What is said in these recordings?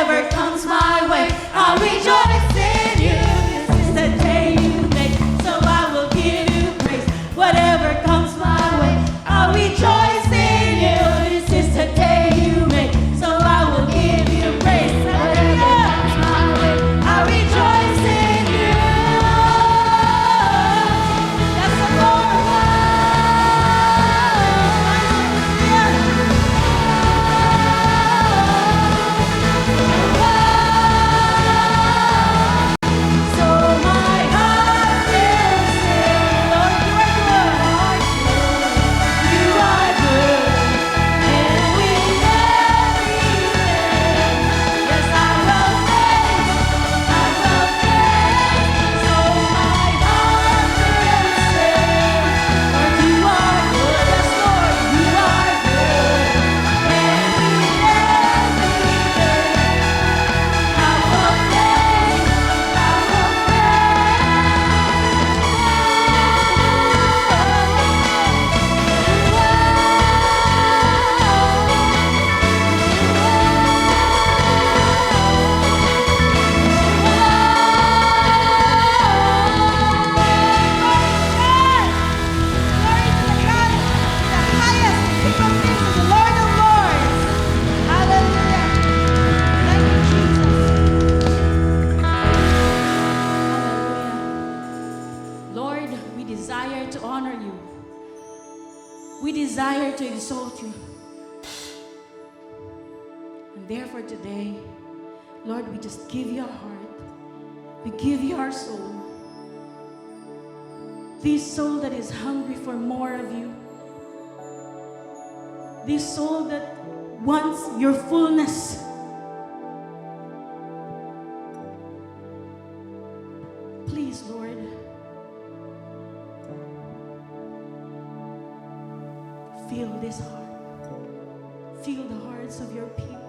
whatever comes my way, I'll rejoice in you. This is the day you made, so I will give you praise. Whatever comes my way, I'll rejoice in you. This is the day you made, so I will give you praise. Whatever comes my way, I'll rejoice in you. That's the Lord. So my heart will sing, Lord, you are good, and with everything, yes, I will praise, so my heart will sing, Lord, you are good, yes, Lord, you are good, and with everything, I will praise, Lord, we desire to honor you. We desire to exalt you. And therefore today, Lord, we just give you our heart. We give you our soul. This soul that is hungry for more of you. This soul that wants your fullness. Please, Lord, fill this heart. Fill the hearts of your people.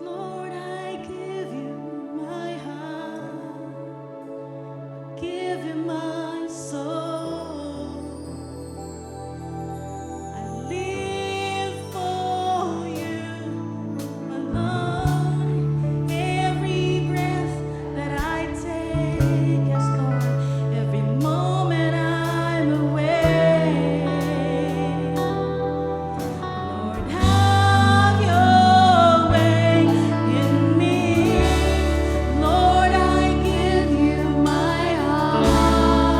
Lord, I give you my heart. Give you my soul. I live for you alone. Every breath that I take, yes, Lord, every moment I'm awake. Lord, have your way in me. Lord, I give you my heart.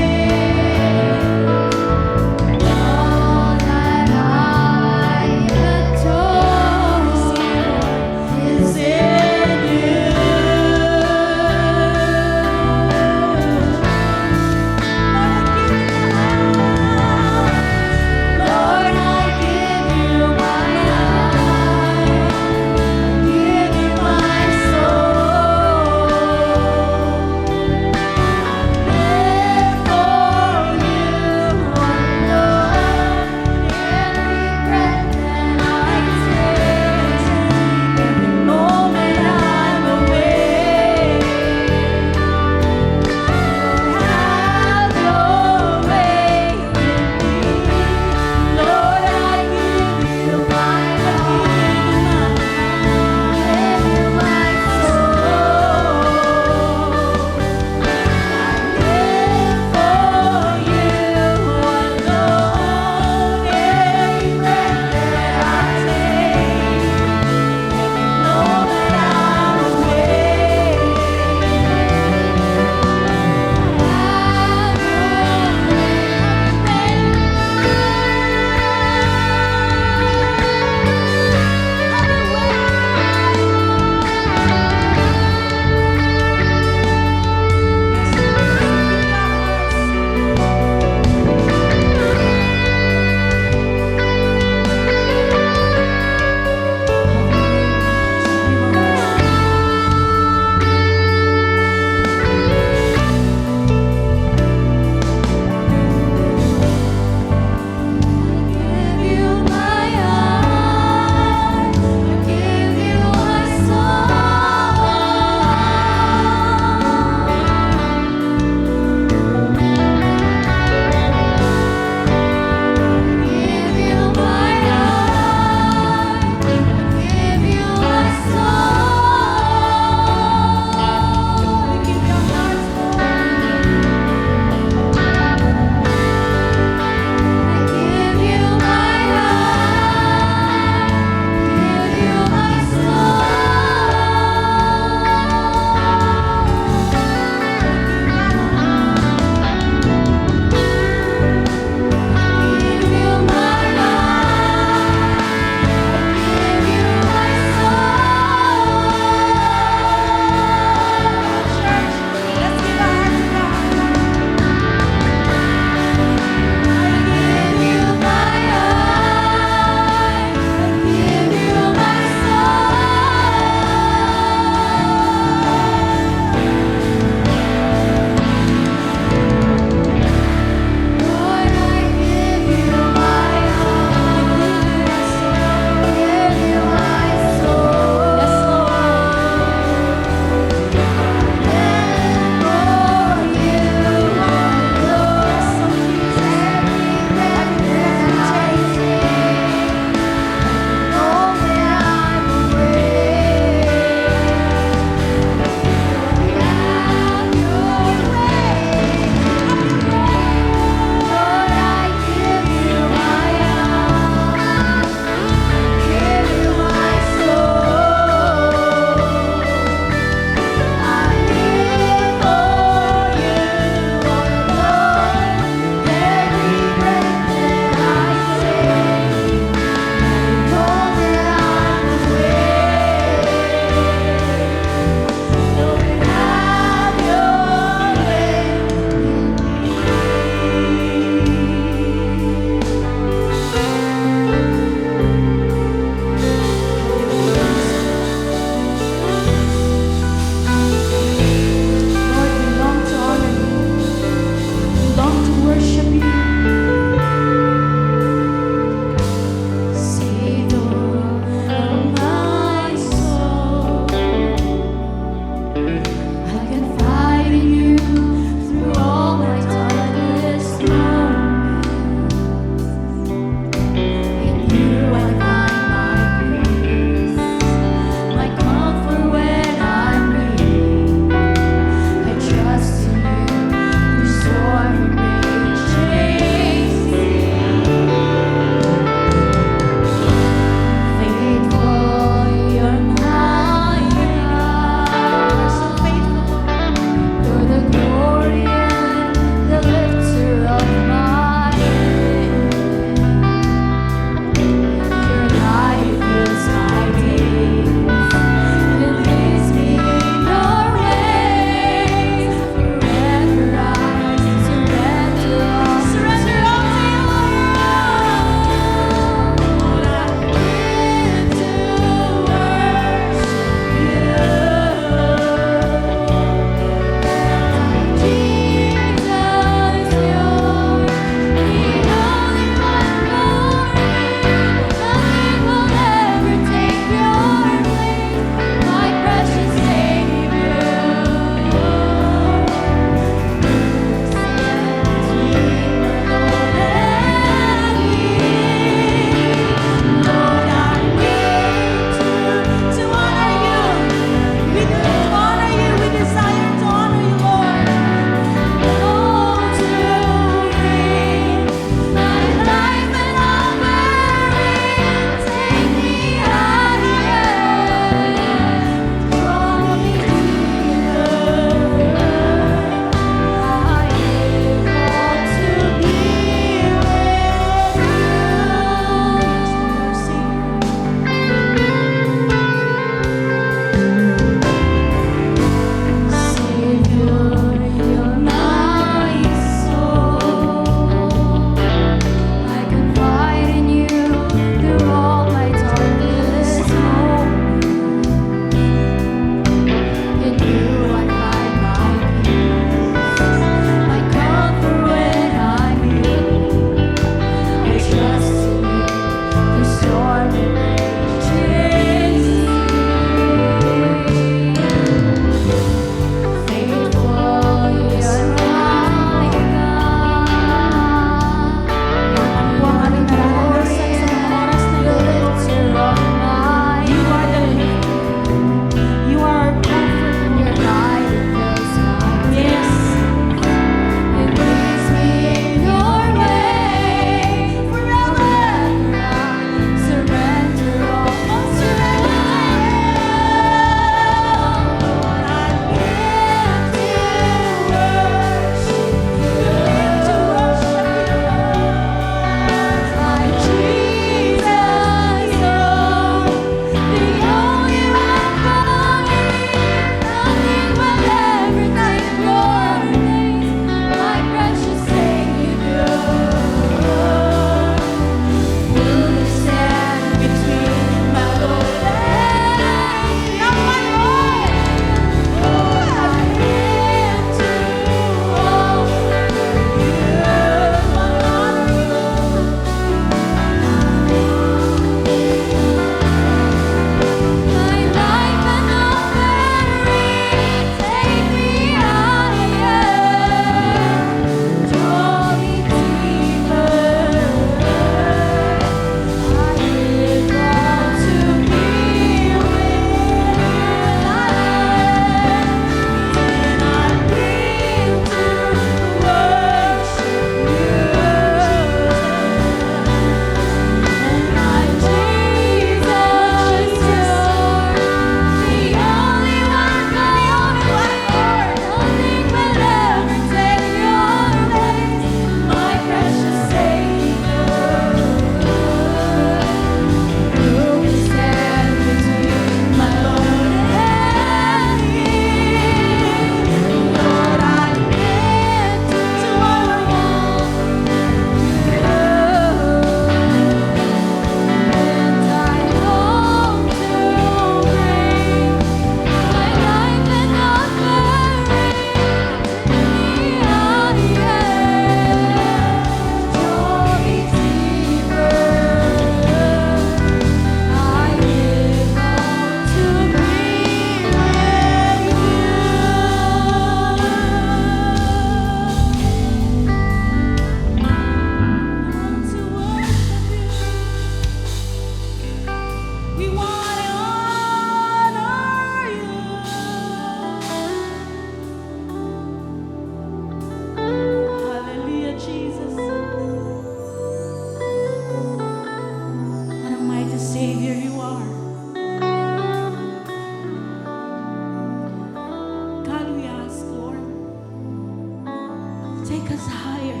higher.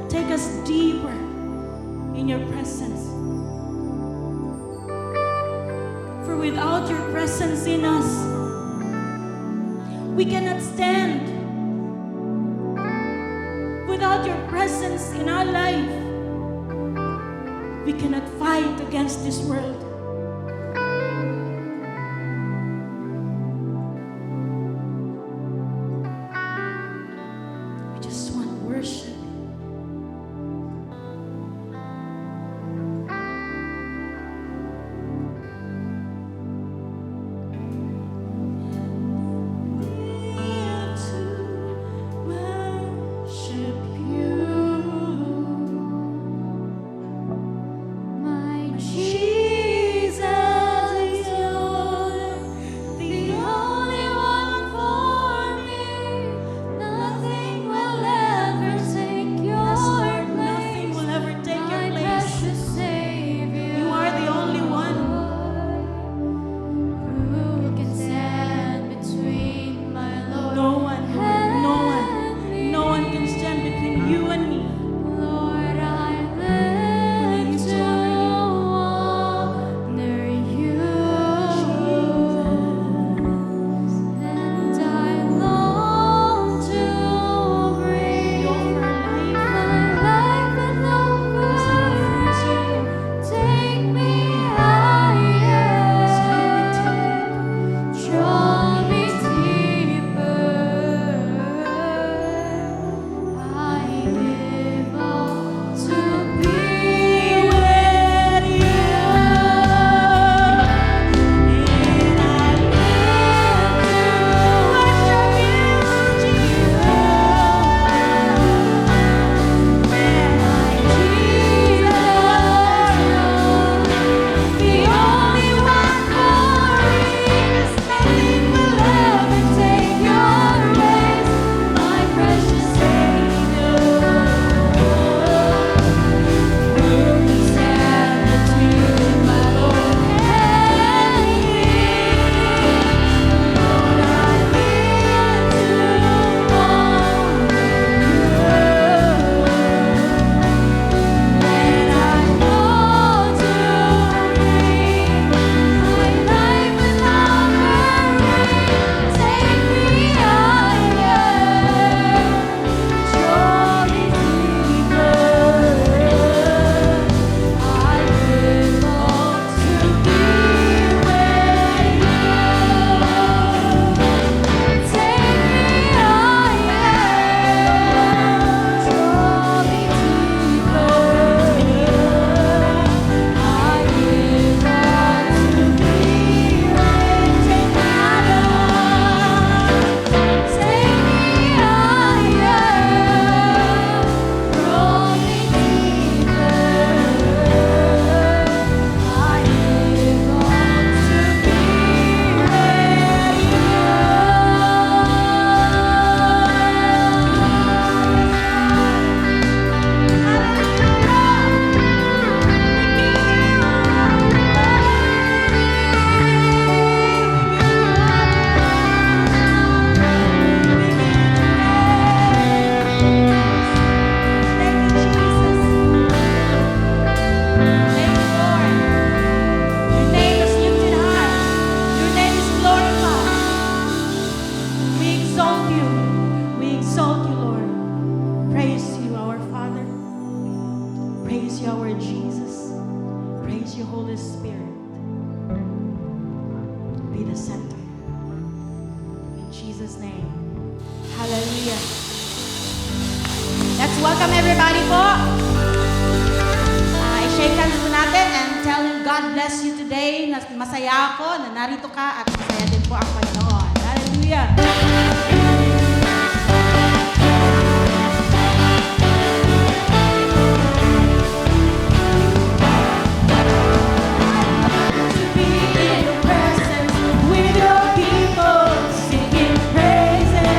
Take us deeper in your presence. For without your presence in us, we cannot stand. Without your presence in our life, we cannot fight against this world. We just want to worship. Hallelujah. Let's welcome everybody po. I-shake hands po natin and tell him God bless you today. Masaya ako na narito ka at masaya din po ang Panginoon. Hallelujah. With your people singing praises.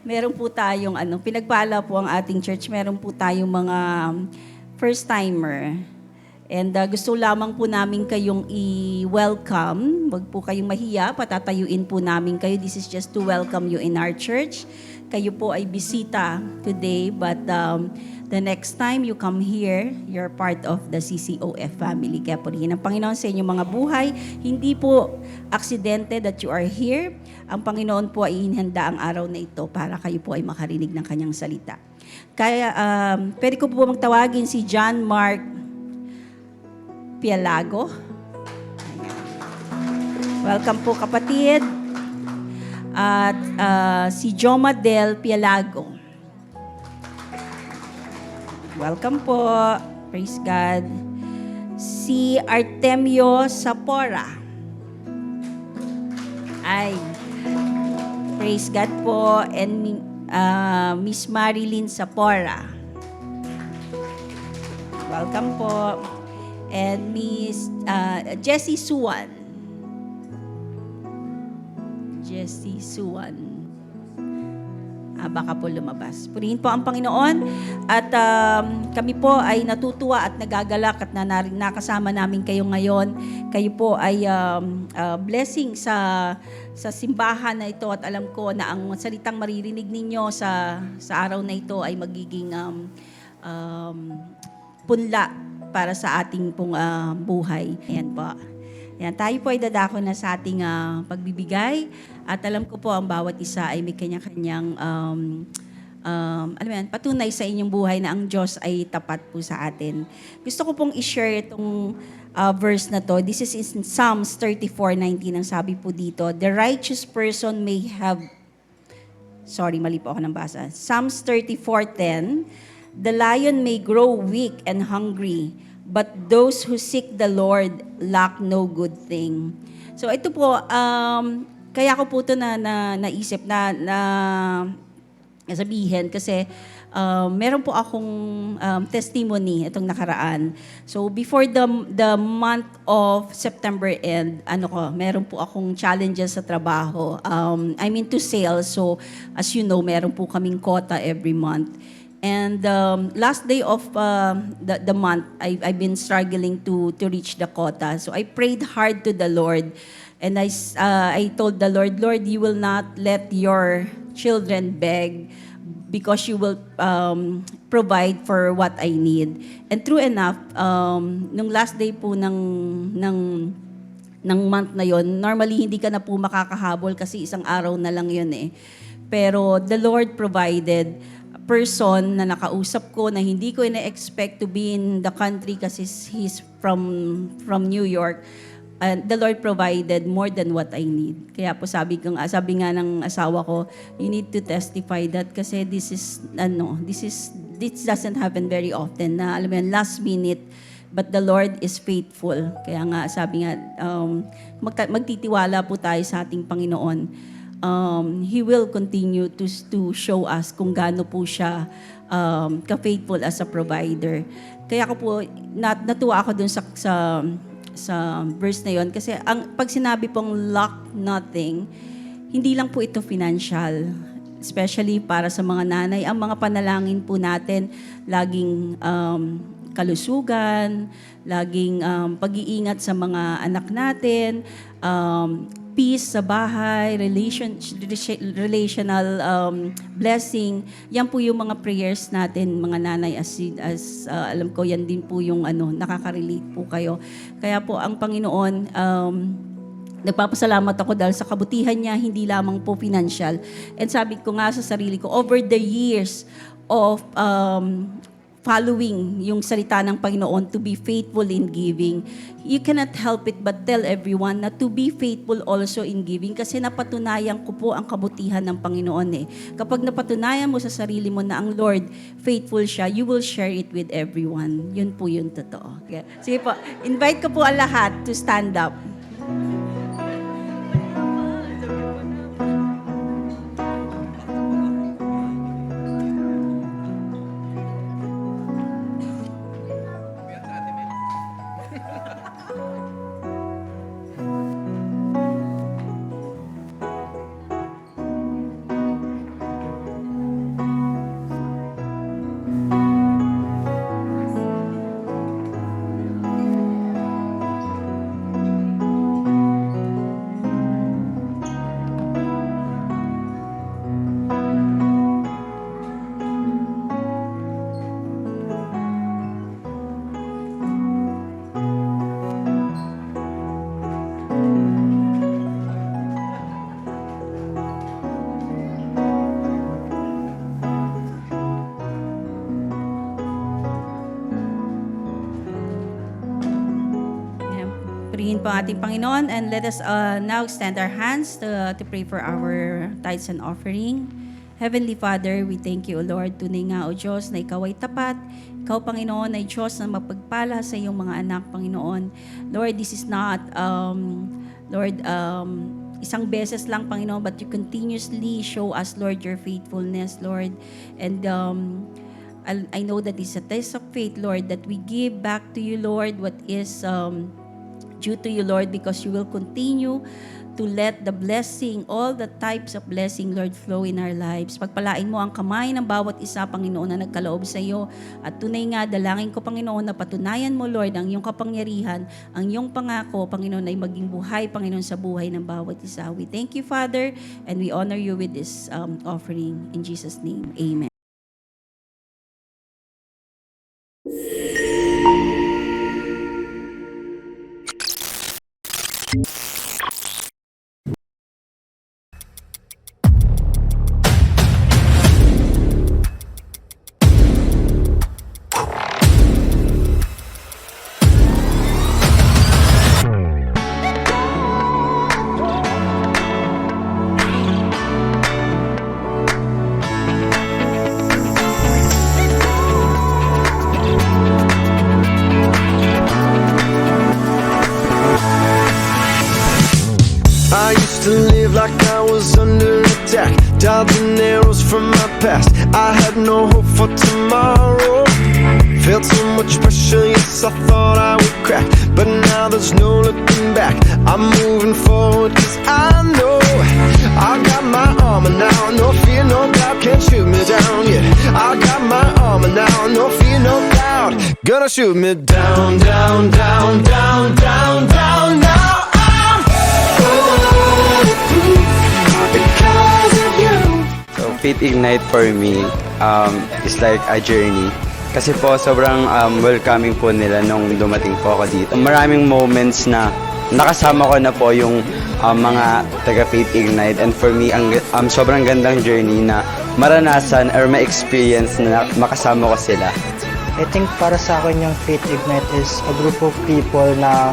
meron po tayong pinagpala po ang ating church. Meron po tayong mga first-timer. And gusto lamang po namin kayong i-welcome. Huwag po kayong mahiya, patatayuin po namin kayo. This is just to welcome you in our church. Kayo po ay bisita today, but the next time you come here, you're part of the CCOF family. Kaya purihin ang Panginoon sa inyong mga buhay. Hindi po aksidente that you are here. Ang Panginoon po ay inihanda ang araw na ito para kayo po ay makarinig ng kanyang salita. Kaya, pwede ko po magtawagin si John Mark Pialago. Welcome po kapatid. At si Joma Del Pialago. Welcome po. Praise God. Si Artemio Sapora. Ay, praise God po. And Miss Marilyn Sapora. Welcome po. And Miss Jessie Suwan. Jessie Suwan. Baka po lumabas. Purihin po ang Panginoon. At kami po ay natutuwa at nagagalak at nakasama namin kayo ngayon. Kayo po ay blessing sa simbahan na ito. At alam ko na ang salitang maririnig ninyo sa araw na ito ay magiging punla para sa ating pong buhay. Ayan po. Ayan, tayo po ay dadako na sa ating pagbibigay. At alam ko po ang bawat isa ay may kanya-kanyang patunay sa inyong buhay na ang Diyos ay tapat po sa atin. Gusto ko pong i-share itong verse na to. This is in Psalms 34:19. Ang sabi po dito, the righteous person may have... Sorry, mali po ako ng basa. Psalms 34:10, the lion may grow weak and hungry, but those who seek the Lord lack no good thing. So ito po, kaya ko po ito naisip na sabihin kasi meron po akong testimony itong nakaraan. So before the month of September end, meron po akong challenges sa trabaho. I'm into sales, so as you know, meron po kaming quota every month. And last day of the month, I've been struggling to reach the quota. So I prayed hard to the Lord. And I told the Lord, Lord, you will not let your children beg because you will provide for what I need. And true enough, nung last day po ng month na yon, normally hindi ka na po makakahabol kasi isang araw na lang yun eh. Pero the Lord provided person na nakausap ko na hindi ko ina-expect to be in the country kasi he's from New York. And the Lord provided more than what I need. Kaya po sabi nga ng asawa ko, you need to testify that kasi this doesn't happen very often na alam mo yan, last minute, but the Lord is faithful. Kaya nga sabi nga, magtitiwala po tayo sa ating Panginoon. He will continue to show us kung gaano po siya ka-faithful as a provider. Kaya ko po, natuwa ako dun sa verse na yon kasi pag sinabi pong lack nothing, hindi lang po ito financial. Especially para sa mga nanay, ang mga panalangin po natin, laging kalusugan, laging pag-iingat sa mga anak natin, peace sa bahay, relational blessing. Yan po yung mga prayers natin, mga nanay, as alam ko, yan din po yung nakaka-relate po kayo. Kaya po ang Panginoon, nagpapasalamat ako dahil sa kabutihan niya, hindi lamang po financial. And sabi ko nga sa sarili ko, over the years of following yung salita ng Panginoon, to be faithful in giving, you cannot help it but tell everyone na to be faithful also in giving kasi napatunayan ko po ang kabutihan ng Panginoon eh. Kapag napatunayan mo sa sarili mo na ang Lord, faithful siya, you will share it with everyone. Yun po yung totoo. Okay. Sige po, invite ko po ang lahat to stand up. Purihin po ang ating Panginoon, and let us now extend our hands to pray for our tithes and offering. Heavenly Father, we thank you, O Lord. Tunay nga, O Diyos, na Ikaw ay tapat. Ikaw, Panginoon, ay Diyos na mapagpala sa iyong mga anak, Panginoon. Lord, this is not, isang beses lang, Panginoon, but you continuously show us, Lord, your faithfulness, Lord. And I know that it's a test of faith, Lord, that we give back to you, Lord, what is due to you, Lord, because you will continue to let the blessing, all the types of blessing, Lord, flow in our lives. Pagpalain mo ang kamay ng bawat isa, Panginoon, na nagkaloob sa iyo. At tunay nga, dalangin ko, Panginoon, na patunayan mo, Lord, ang iyong kapangyarihan, ang iyong pangako, Panginoon, ay maging buhay, Panginoon, sa buhay ng bawat isa. We thank you, Father, and we honor you with this offering. In Jesus' name, amen. I used to live like I was under attack, dodging arrows from my past. I had no hope for tomorrow. Felt so much pressure, yes, I thought I would crack. But now there's no looking back. I'm moving forward, cause I know I got my armor now. No fear, no doubt, can't shoot me down yet. I got my armor now. No fear, no doubt, gonna shoot me down, down, down, down, down, down, now. So, Faith Ignite for me is like a journey. Kasi po, sobrang welcoming po nila nung dumating po ako dito. Maraming moments na nakasama ko na po yung mga taga Faith Ignite. And for me, sobrang gandang journey na maranasan or ma-experience na makasama ko sila. I think para sa akin yung Faith Ignite is a group of people na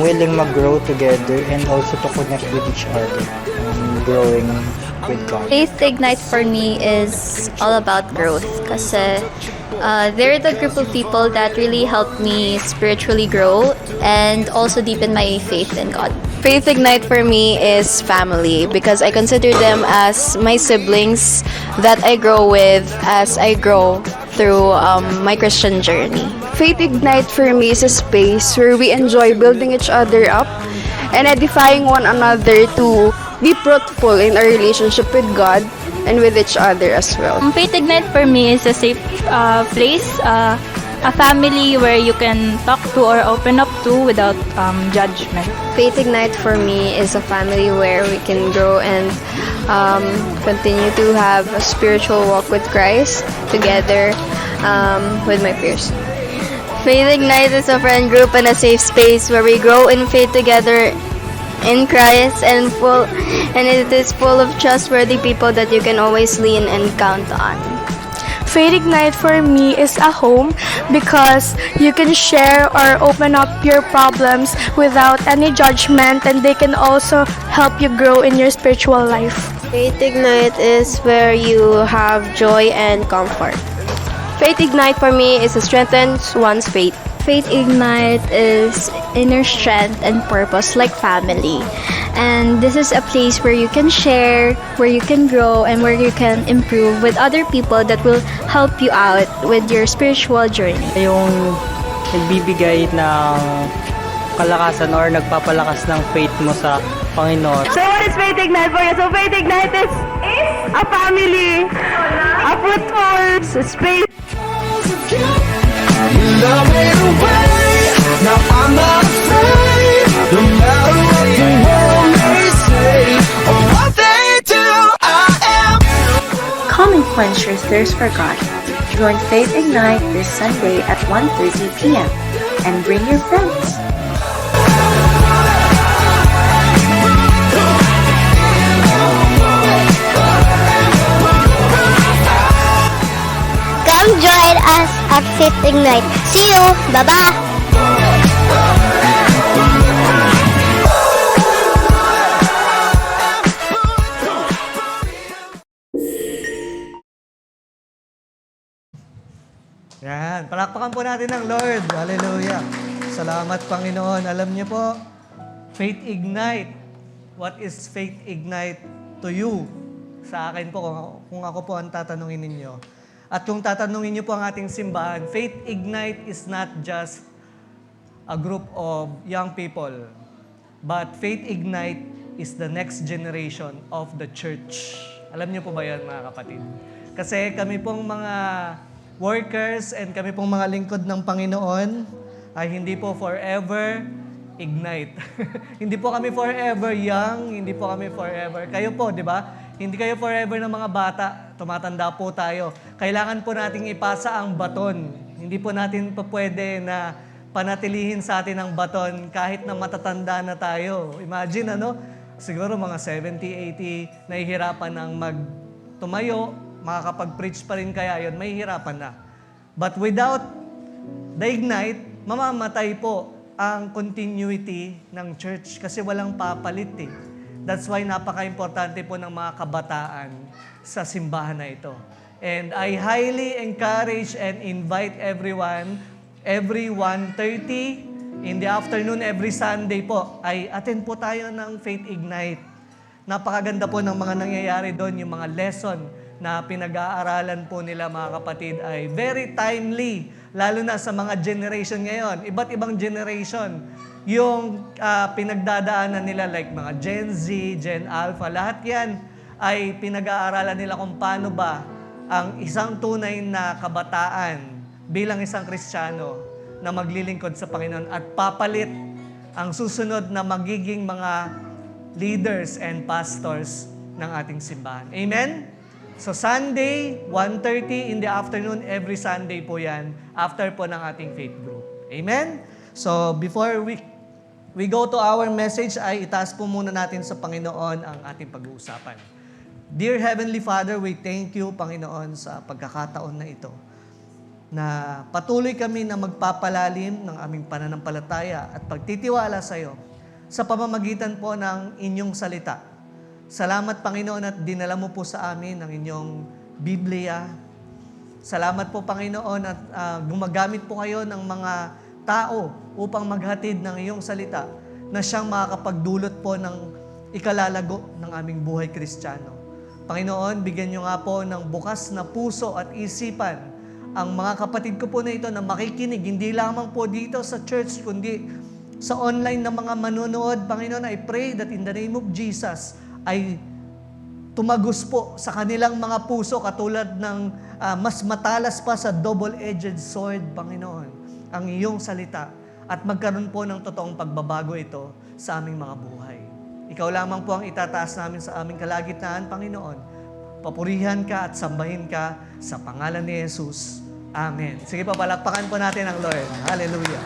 willing mag-grow together and also to connect with each other, growing with God. Faith Ignite for me is all about growth kasi they're the group of people that really help me spiritually grow and also deepen my faith in God. Faith Ignite for me is family because I consider them as my siblings that I grow with as I grow through my Christian journey. Faith Ignite for me is a space where we enjoy building each other up and edifying one another to be fruitful in our relationship with God and with each other as well. Faith Ignite for me is a safe place, a family where you can talk to or open up to without judgment. Faith Ignite for me is a family where we can grow and continue to have a spiritual walk with Christ together with my peers. Faith Ignite is a friend group and a safe space where we grow in faith together in Christ and it is full of trustworthy people that you can always lean and count on. Faith Ignite for me is a home because you can share or open up your problems without any judgment, and they can also help you grow in your spiritual life. Faith Ignite is where you have joy and comfort. Faith Ignite for me is a strengthens one's faith. Faith Ignite is inner strength and purpose like family. And this is a place where you can share, where you can grow, and where you can improve with other people that will help you out with your spiritual journey. Yung nagbibigay ng kalakasan or nagpapalakas ng faith mo sa Panginoon. So what is Faith Ignite for you? So Faith Ignite is a family, a fruitful space. You love me the way, now I'm not afraid. No matter what the world may say or what they do, I am. Come and quench your thirst for God. Join Faith Ignite this Sunday at 1:30 p.m. and bring your friends. Come join us at Faith Ignite. See you! Bye-bye! Yan, palakpakan po natin ng Lord. Hallelujah. Salamat, Panginoon. Alam niyo po, Faith Ignite. What is Faith Ignite to you? Sa akin po, kung ako po ang tatanungin ninyo. At kung tatanungin niyo po ang ating simbahan, Faith Ignite is not just a group of young people, but Faith Ignite is the next generation of the church. Alam niyo po ba yan, mga kapatid? Kasi kami pong mga workers and kami pong mga lingkod ng Panginoon ay hindi po forever ignite. Hindi po kami forever young, hindi po kami forever. Kayo po, di ba? Hindi kayo forever ng mga bata. Tumatanda po tayo. Kailangan po nating ipasa ang baton. Hindi po natin pa pwede na panatilihin sa atin ang baton kahit na matatanda na tayo. Imagine, siguro mga 70, 80, nahihirapan ng magtumayo, makakapag-preach pa rin kaya yun, mahihirapan na. But without the ignite, mamamatay po ang continuity ng church kasi walang papalit eh. That's why napaka-importante po ng mga kabataan sa simbahan na ito. And I highly encourage and invite everyone, every 1:30 in the afternoon, every Sunday po, ay attend po tayo ng Faith Ignite. Napakaganda po ng mga nangyayari doon, yung mga lesson na pinag-aaralan po nila, mga kapatid, ay very timely, lalo na sa mga generation ngayon. Iba't ibang generation yung pinagdadaanan nila, like mga Gen Z, Gen Alpha, lahat yan ay pinag-aaralan nila kung paano ba ang isang tunay na kabataan bilang isang Kristiyano na maglilingkod sa Panginoon at papalit ang susunod na magiging mga leaders and pastors ng ating simbahan. Amen? So Sunday, 1:30 in the afternoon, every Sunday po yan, after po ng ating faith group. Amen? So before we go to our message, ay itaas po muna natin sa Panginoon ang ating pag-uusapan. Dear Heavenly Father, we thank you, Panginoon, sa pagkakataon na ito, na patuloy kami na magpapalalim ng aming pananampalataya at pagtitiwala sa iyo sa pamamagitan po ng inyong salita. Salamat, Panginoon, at dinala mo po sa amin ang inyong Biblia. Salamat po, Panginoon, at gumagamit po kayo ng mga tao upang maghatid ng iyong salita na siyang makakapagdulot po ng ikalalago ng aming buhay Kristiyano. Panginoon, bigyan niyo nga po ng bukas na puso at isipan ang mga kapatid ko po na ito na makikinig, hindi lamang po dito sa church, kundi sa online na mga manonood. Panginoon, I pray that in the name of Jesus, ay tumagos po sa kanilang mga puso katulad ng mas matalas pa sa double-edged sword, Panginoon, ang iyong salita at magkaroon po ng totoong pagbabago ito sa aming mga buhay. Ikaw lamang po ang itataas namin sa aming kalagitnaan, Panginoon. Papurihan ka at sambahin ka sa pangalan ni Jesus. Amen. Sige pa, palakpakan po natin ang Lord. Hallelujah.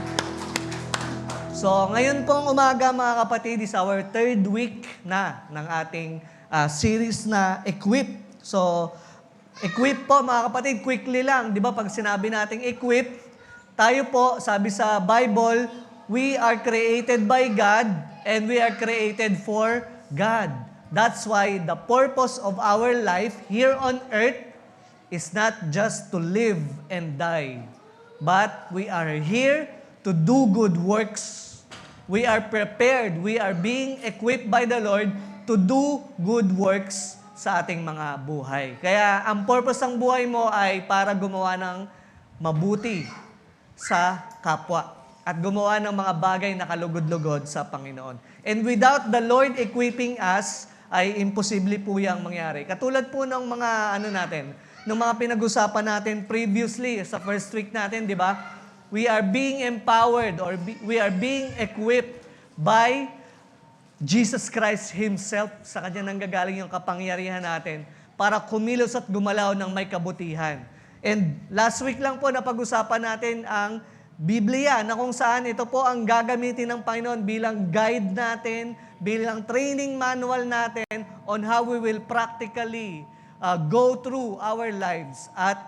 So, ngayon pong umaga, mga kapatid, is our third week na ng ating series na Equip. So, equip po, mga kapatid, quickly lang. Di ba, pag sinabi nating equip, tayo po, sabi sa Bible, we are created by God and we are created for God. That's why the purpose of our life here on earth is not just to live and die, but we are here to do good works. We are prepared, we are being equipped by the Lord to do good works sa ating mga buhay. Kaya ang purpose ng buhay mo ay para gumawa ng mabuti sa kapwa at gumawa ng mga bagay na kalugod-lugod sa Panginoon. And without the Lord equipping us, ay imposible po yung mangyari. Katulad po ng mga ng mga pinag-usapan natin previously sa first week natin, di ba? We are being empowered or we are being equipped by Jesus Christ Himself. Sa Kanya nanggagaling yung kapangyarihan natin para kumilos at gumalaw ng may kabutihan. And last week lang po napag-usapan natin ang Biblia na kung saan ito po ang gagamitin ng Panginoon bilang guide natin, bilang training manual natin on how we will practically go through our lives at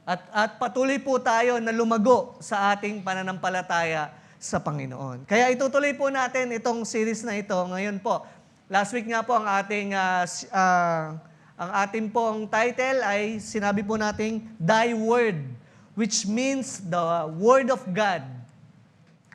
At patuloy po tayo na lumago sa ating pananampalataya sa Panginoon. Kaya itutuloy po natin itong series na ito ngayon po. Last week nga po ang ating Ang ating pong title ay sinabi po nating Thy Word, which means the Word of God.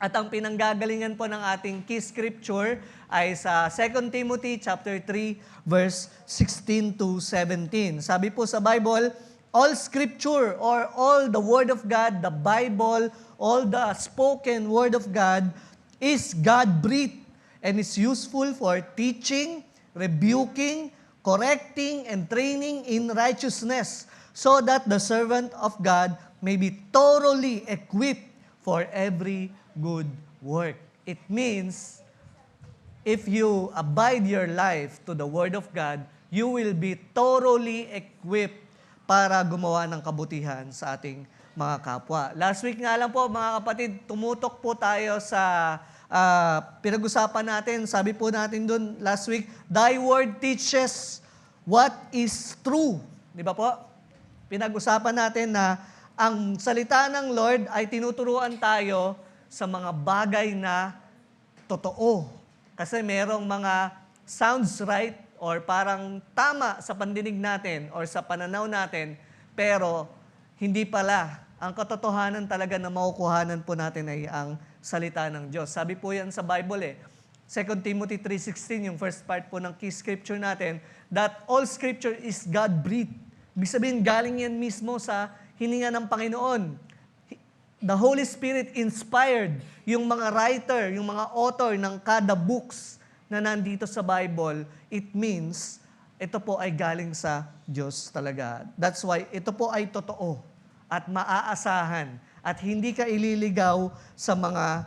At ang pinanggagalingan po ng ating key scripture ay sa 2 Timothy chapter 3 verse 16 to 17. Sabi po sa Bible, all scripture or all the word of God, the Bible, all the spoken word of God is God-breathed and is useful for teaching, rebuking, correcting, and training in righteousness, so that the servant of God may be thoroughly equipped for every good work. It means, if you abide your life to the Word of God, you will be thoroughly equipped para gumawa ng kabutihan sa ating mga kapwa. Last week nga lang po, mga kapatid, tumutok po tayo sa pinag-usapan natin. Sabi po natin dun last week, Thy Word teaches what is true. Di ba po? Pinag-usapan natin na ang salita ng Lord ay tinuturuan tayo sa mga bagay na totoo. Kasi merong mga sounds right or parang tama sa pandinig natin or sa pananaw natin, pero hindi pala. Ang katotohanan talaga na makukuhanan po natin ay ang salita ng Diyos. Sabi po yan sa Bible 2 Timothy 3:16, yung first part po ng key scripture natin, that all scripture is God-breathed. Ibig sabihin, galing yan mismo sa hininga ng Panginoon. The Holy Spirit inspired yung mga writer, yung mga author ng kada books na nandito sa Bible. It means, ito po ay galing sa Diyos talaga. That's why ito po ay totoo at maaasahan at hindi ka ililigaw sa mga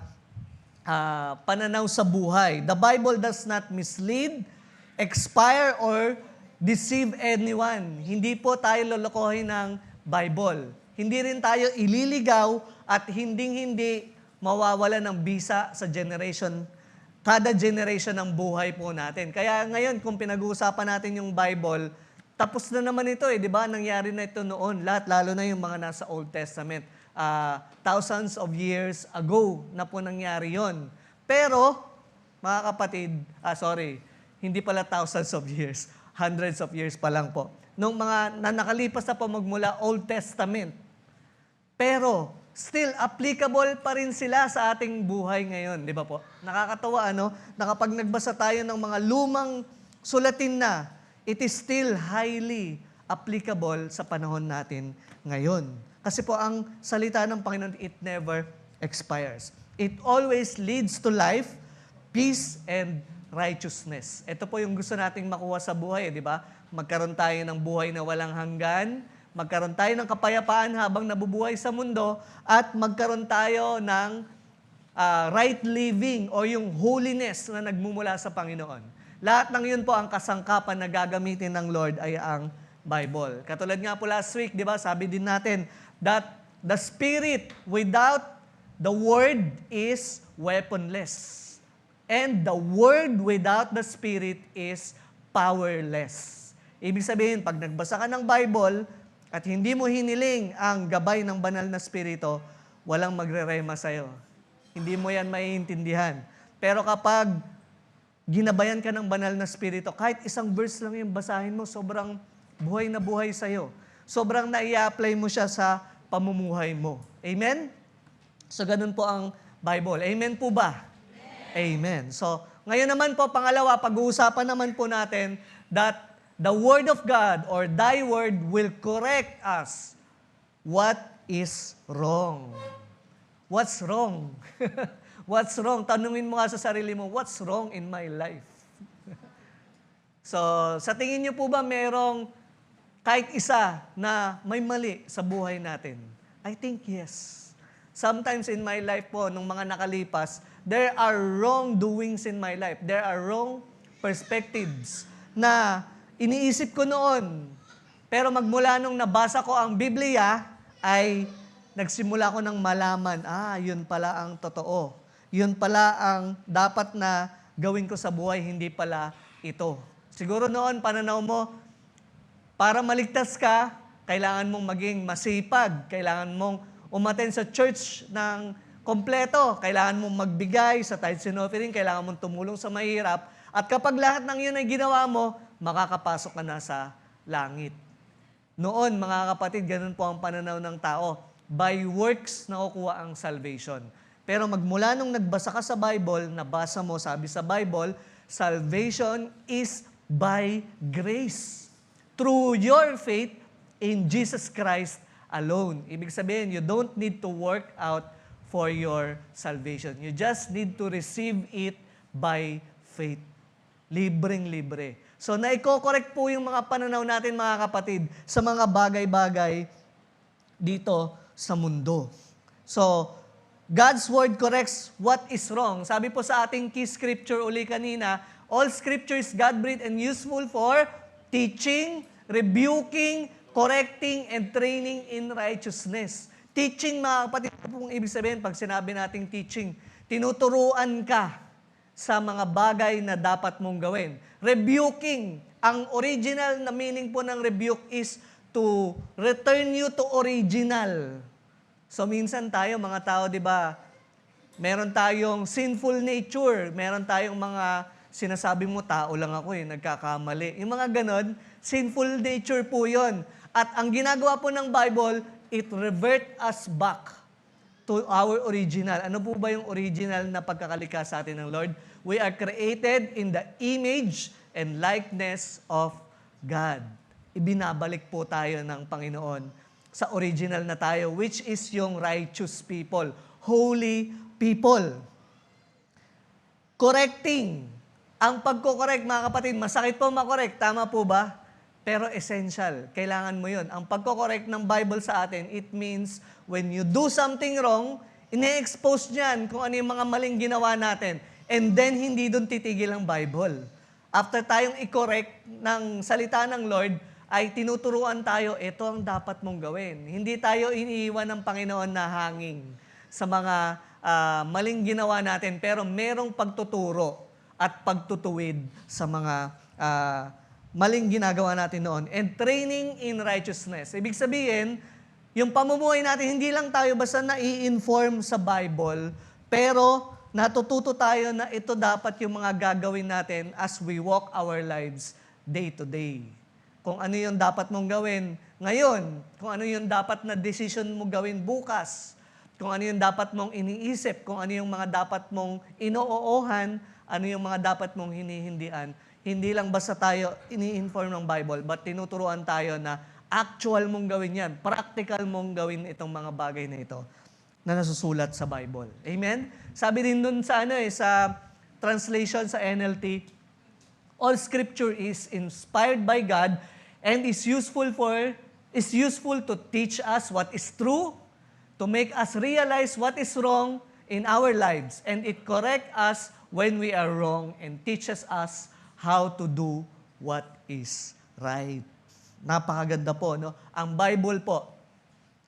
pananaw sa buhay. The Bible does not mislead, expire, or deceive anyone. Hindi po tayo lolokohin ng Bible. Hindi rin tayo ililigaw at hinding-hindi mawawala ng bisa sa generation, kada generation ng buhay po natin. Kaya ngayon, kung pinag-uusapan natin yung Bible, tapos na naman ito di ba? Nangyari na ito noon. Lahat, lalo na yung mga nasa Old Testament. Thousands of years ago na po nangyari yon. Pero, mga kapatid, hindi pala thousands of years. Hundreds of years pa lang po. Nung mga nakalipas na po magmula Old Testament. Pero, still applicable pa rin sila sa ating buhay ngayon, di ba po? Nakakatawa, na kapag nagbasa tayo ng mga lumang sulatin na, it is still highly applicable sa panahon natin ngayon. Kasi po ang salita ng Panginoon, it never expires. It always leads to life, peace, and righteousness. Ito po yung gusto nating makuha sa buhay, di ba? Magkaroon tayo ng buhay na walang hanggan, magkaroon tayo ng kapayapaan habang nabubuhay sa mundo, at magkaroon tayo ng right living o yung holiness na nagmumula sa Panginoon. Lahat ng yun po ang kasangkapan na gagamitin ng Lord ay ang Bible. Katulad nga po last week, di ba, sabi din natin that the Spirit without the Word is weaponless. And the Word without the Spirit is powerless. Ibig sabihin, pag nagbasa ka ng Bible at hindi mo hiniling ang gabay ng banal na Espiritu, walang magre-rema sa'yo. Hindi mo yan maiintindihan. Pero kapag ginabayan ka ng banal na Espiritu, kahit isang verse lang yung basahin mo, sobrang buhay na buhay sa'yo. Sobrang nai-apply mo siya sa pamumuhay mo. Amen? So, ganun po ang Bible. Amen po ba? Amen. So, ngayon naman po, pangalawa, pag-uusapan naman po natin that the Word of God or Thy Word will correct us what is wrong. What's wrong? What's wrong? Tanungin mo nga sa sarili mo, what's wrong in my life? So, sa tingin niyo po ba merong kahit isa na may mali sa buhay natin? I think yes. Sometimes in my life po, nung mga nakalipas, there are wrongdoings in my life. There are wrong perspectives na iniisip ko noon. Pero magmula nung nabasa ko ang Biblia, ay nagsimula ko ng malaman, yun pala ang totoo. Yun pala ang dapat na gawin ko sa buhay, hindi pala ito. Siguro noon, pananaw mo, para maligtas ka, kailangan mong maging masipag, kailangan mong umattend sa church ng kompleto, kailangan mong magbigay sa tithes and offering, kailangan mong tumulong sa mahirap, at kapag lahat ng yun ay ginawa mo, makakapasok ka na sa langit. Noon, mga kapatid, ganun po ang pananaw ng tao. By works, nakukuha ang salvation. Pero magmula nung nagbasa ka sa Bible, nabasa mo, sabi sa Bible, salvation is by grace. Through your faith in Jesus Christ alone. Ibig sabihin, you don't need to work out for your salvation. You just need to receive it by faith. Libreng-libre. So, naiko-correct po yung mga pananaw natin, mga kapatid, sa mga bagay-bagay dito sa mundo. So, God's Word corrects what is wrong. Sabi po sa ating key scripture uli kanina, all scripture is God-breathed and useful for teaching, rebuking, correcting, and training in righteousness. Teaching, mga kapatid, ito pong ibig sabihin pag sinabi nating teaching, tinuturuan ka sa mga bagay na dapat mong gawin. Rebuking, ang original na meaning po ng rebuke is to return you to original. So minsan tayo, mga tao, di ba, meron tayong sinful nature, meron tayong mga sinasabi mo, tao lang ako nagkakamali. Yung mga ganon, sinful nature po yon. At ang ginagawa po ng Bible, it revert us back to our original. Ano po ba yung original na pagkakalikha sa atin ng Lord? We are created in the image and likeness of God. Ibinabalik po tayo ng Panginoon sa original na tayo, which is yung righteous people, holy people. Correcting. Ang pagko-correct, mga kapatid, masakit po makorek, tama po ba? Pero essential, kailangan mo yun. Ang pagko-correct ng Bible sa atin, it means when you do something wrong, ine-expose niyan kung ano yung mga maling ginawa natin. And then, hindi doon titigil ang Bible. After tayong i-correct ng salita ng Lord, ay tinuturuan tayo, ito ang dapat mong gawin. Hindi tayo iniiwan ng Panginoon na hanging sa mga maling ginawa natin, pero merong pagtuturo at pagtutuwid sa mga maling ginagawa natin noon. And training in righteousness. Ibig sabihin, yung pamumuhay natin, hindi lang tayo basta nai-inform sa Bible, pero natututo tayo na ito dapat yung mga gagawin natin as we walk our lives day to day. Kung ano yung dapat mong gawin ngayon, kung ano yung dapat na decision mo gawin bukas, kung ano yung dapat mong iniisip, kung ano yung mga dapat mong inoohan, ano yung mga dapat mong hinihindian. Hindi lang basta tayo ini-inform ng Bible, but tinuturuan tayo na actual mong gawin yan, practical mong gawin itong mga bagay na ito na nasusulat sa Bible. Amen? Sabi din dun sa sa translation sa NLT, all scripture is inspired by God and is useful to teach us what is true, to make us realize what is wrong in our lives, and it correct us when we are wrong and teaches us how to do what is right. Napakaganda po, no? Ang Bible po,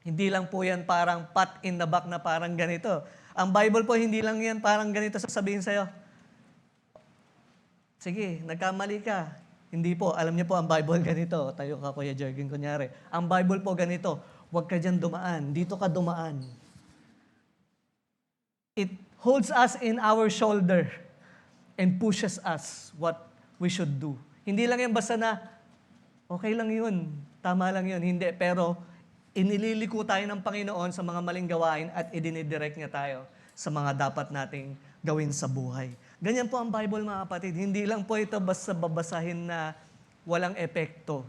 hindi lang po yan parang pat in the back na parang ganito. Ang Bible po, hindi lang yan parang ganito sasabihin sa'yo. Sige, nagkamali ka. Hindi po, alam niyo po, ang Bible ganito. Tayo ka, Kuya Jergen, kunyari. Ang Bible po ganito, huwag ka dyan dumaan. Dito ka dumaan. It holds us in our shoulder and pushes us what we should do. Hindi lang yan basta na, okay lang yun, tama lang yun. Hindi, pero inililiko tayo ng Panginoon sa mga maling gawain at idinidirect niya tayo sa mga dapat nating gawin sa buhay. Ganyan po ang Bible, mga kapatid. Hindi lang po ito basta babasahin na walang epekto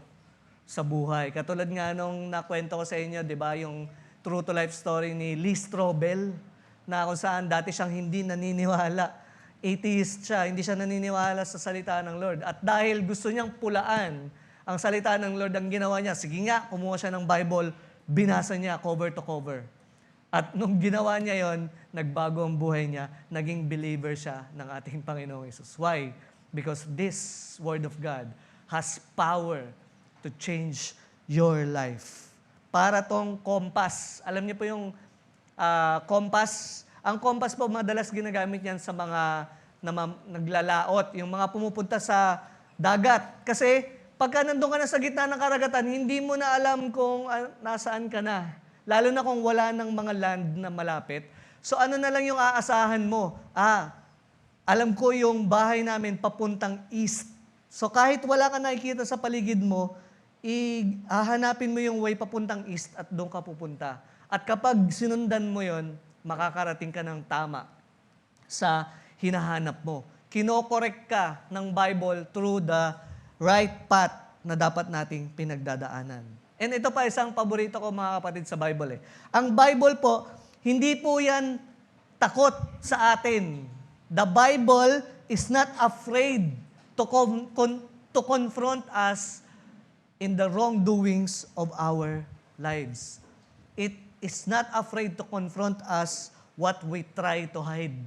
sa buhay. Katulad nga nung nakwento ko sa inyo, di ba, yung true to life story ni Lee Strobel, na kung saan dati siyang hindi naniniwala. Atheist siya, hindi siya naniniwala sa salita ng Lord. At dahil gusto niyang pulaan ang salita ng Lord, ang ginawa niya, sige nga, kumuha siya ng Bible, binasa niya cover to cover. At nung ginawa niya yon, nagbago ang buhay niya, naging believer siya ng ating Panginoong Hesus. Why? Because this Word of God has power to change your life. Para tong compass. Alam niyo po yung compass. Ang compass po, madalas ginagamit yan sa mga naglalaot, yung mga pumupunta sa dagat. Kasi pagka nandun ka na sa gitna ng karagatan, hindi mo na alam kung nasaan ka na. Lalo na kung wala ng mga land na malapit. So ano na lang yung aasahan mo? Alam ko yung bahay namin papuntang east. So kahit wala ka nakikita sa paligid mo, hahanapin mo yung way papuntang east at doon ka pupunta. At kapag sinundan mo yon, makakarating ka ng tama sa hinahanap mo. Kinokorek ka ng Bible through the right path na dapat nating pinagdadaanan. And ito pa isang paborito ko mga kapatid sa Bible. Ang Bible po, hindi po yan takot sa atin. The Bible is not afraid to confront us in the wrongdoings of our lives. It is not afraid to confront us what we try to hide.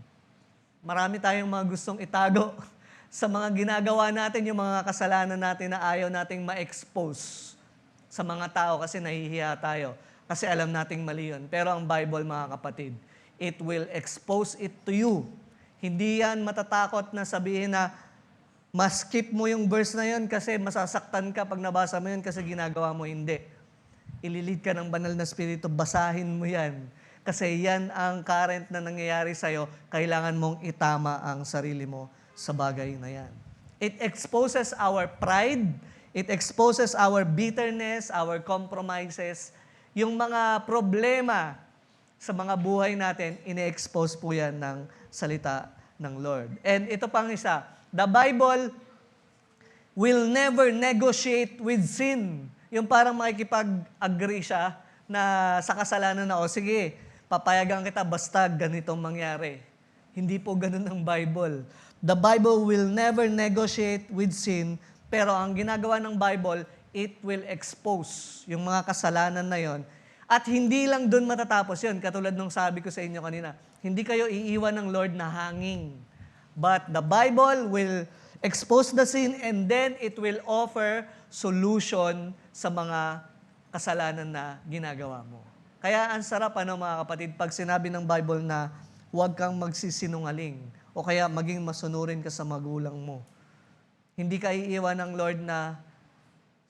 Marami tayong mga gustong itago sa mga ginagawa natin, yung mga kasalanan natin na ayaw nating ma-expose sa mga tao kasi nahihiya tayo. Kasi alam nating mali yun. Pero ang Bible, mga kapatid, it will expose it to you. Hindi yan matatakot na sabihin na ma-skip mo yung verse na yun kasi masasaktan ka pag nabasa mo yun kasi ginagawa mo hindi. Ililid ka ng banal na spirito, basahin mo yan. Kasi yan ang current na nangyayari sa'yo, kailangan mong itama ang sarili mo sa bagay na yan. It exposes our pride, it exposes our bitterness, our compromises, yung mga problema sa mga buhay natin, ine-expose po yan ng salita ng Lord. And ito pang isa, the Bible will never negotiate with sin. Yung parang makikipag-agree siya na sa kasalanan na, o sige, papayagan kita basta ganitong mangyari. Hindi po ganun ang Bible. The Bible will never negotiate with sin, pero ang ginagawa ng Bible, it will expose yung mga kasalanan na yon. At hindi lang doon matatapos yun, katulad nung sabi ko sa inyo kanina, hindi kayo iiwan ng Lord na hanging. But the Bible will expose the sin and then it will offer solution sa mga kasalanan na ginagawa mo. Kaya ang sarap mga kapatid, pag sinabi ng Bible na huwag kang magsisinungaling o kaya maging masunurin ka sa magulang mo. Hindi ka iiwan ng Lord na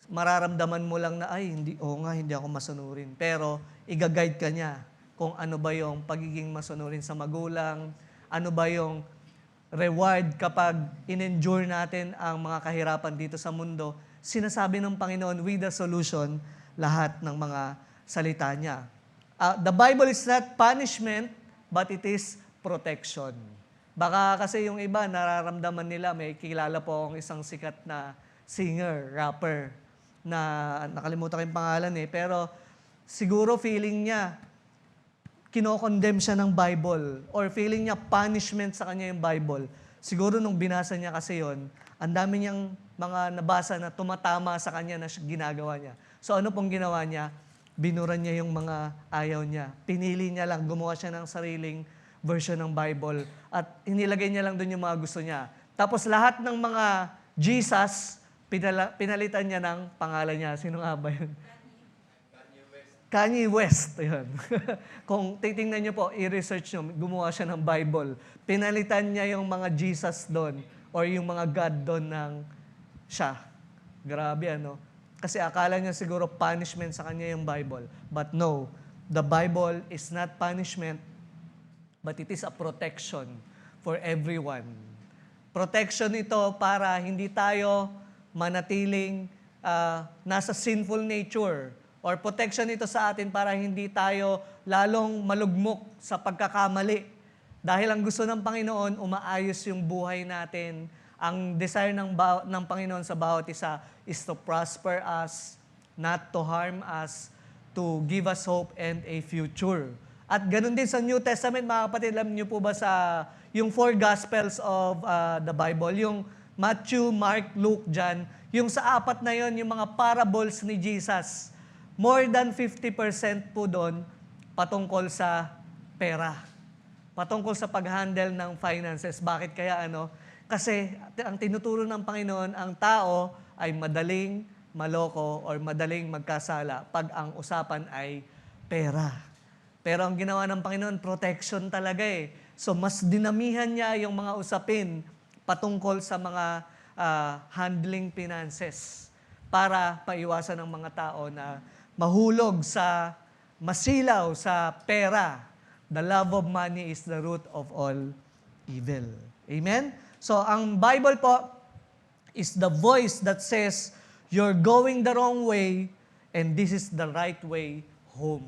mararamdaman mo lang na, ay, hindi ako masunurin. Pero i-guide ka niya kung ano ba yung pagiging masunurin sa magulang, ano ba yung reward kapag in-endure natin ang mga kahirapan dito sa mundo. Sinasabi ng Panginoon with the solution lahat ng mga salita niya. The Bible is not punishment, but it is protection. Baka kasi yung iba, nararamdaman nila, may kilala po akong isang sikat na singer, rapper, na nakalimutan ko yung pangalan pero siguro feeling niya, kinokondemn siya ng Bible or feeling niya punishment sa kanya yung Bible. Siguro nung binasa niya kasi yon, ang dami niyang mga nabasa na tumatama sa kanya na ginagawa niya. So ano pong ginawa niya? Binuran niya yung mga ayaw niya. Pinili niya lang, gumawa siya ng sariling version ng Bible at inilagay niya lang doon yung mga gusto niya. Tapos lahat ng mga Jesus, pinalitan niya ng pangalan niya. Sino nga ba yun? Kanye West. Yun. Kung titingnan niyo po, i-research niyo, gumawa siya ng Bible. Pinalitan niya yung mga Jesus doon or yung mga God doon ng siya. Grabe, Kasi akala niya siguro punishment sa kanya yung Bible. But no, the Bible is not punishment, but it is a protection for everyone. Protection ito para hindi tayo manatiling nasa sinful nature. Or protection ito sa atin para hindi tayo lalong malugmok sa pagkakamali. Dahil ang gusto ng Panginoon, umaayos yung buhay natin. Ang desire ng Panginoon sa bawat isa is to prosper us, not to harm us, to give us hope and a future. At ganun din sa New Testament, mga kapatid, alam niyo po ba sa yung 4 Gospels of the Bible, yung Matthew, Mark, Luke, John, yung sa 4 na yon, yung mga parables ni Jesus, more than 50% po doon patungkol sa pera. Patungkol sa pag-handle ng finances. Bakit kaya Kasi ang tinuturo ng Panginoon, ang tao ay madaling maloko or madaling magkasala pag ang usapan ay pera. Pero ang ginawa ng Panginoon, protection talaga So mas dinamihan niya yung mga usapin patungkol sa mga handling finances para paiwasan ng mga tao na mahulog sa masilaw sa pera. The love of money is the root of all evil. Amen? So, ang Bible po is the voice that says, You're going the wrong way and this is the right way home.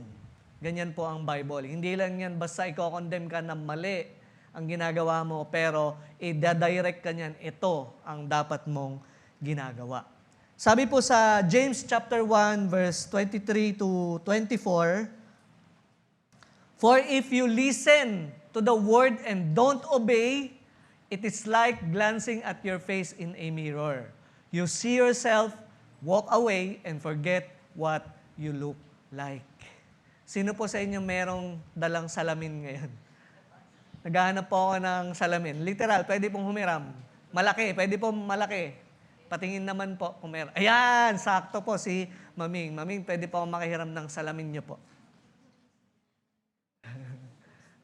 Ganyan po ang Bible. Hindi lang yan basta i-condemn ka na mali ang ginagawa mo, pero i-direct ka niyan, ito ang dapat mong ginagawa. Sabi po sa James chapter 1 verse 23 to 24, "For if you listen to the word and don't obey, it is like glancing at your face in a mirror. You see yourself, walk away, and forget what you look like." Sino po sa inyo merong dalang salamin ngayon? Naghahanap po ako ng salamin. Literal, pwede pong humiram. Malaki, pwede pong malaki. Patingin naman po kung meron. Ayan, sakto po si Maming. Maming, pwede po akong makihiram ng salamin niyo po.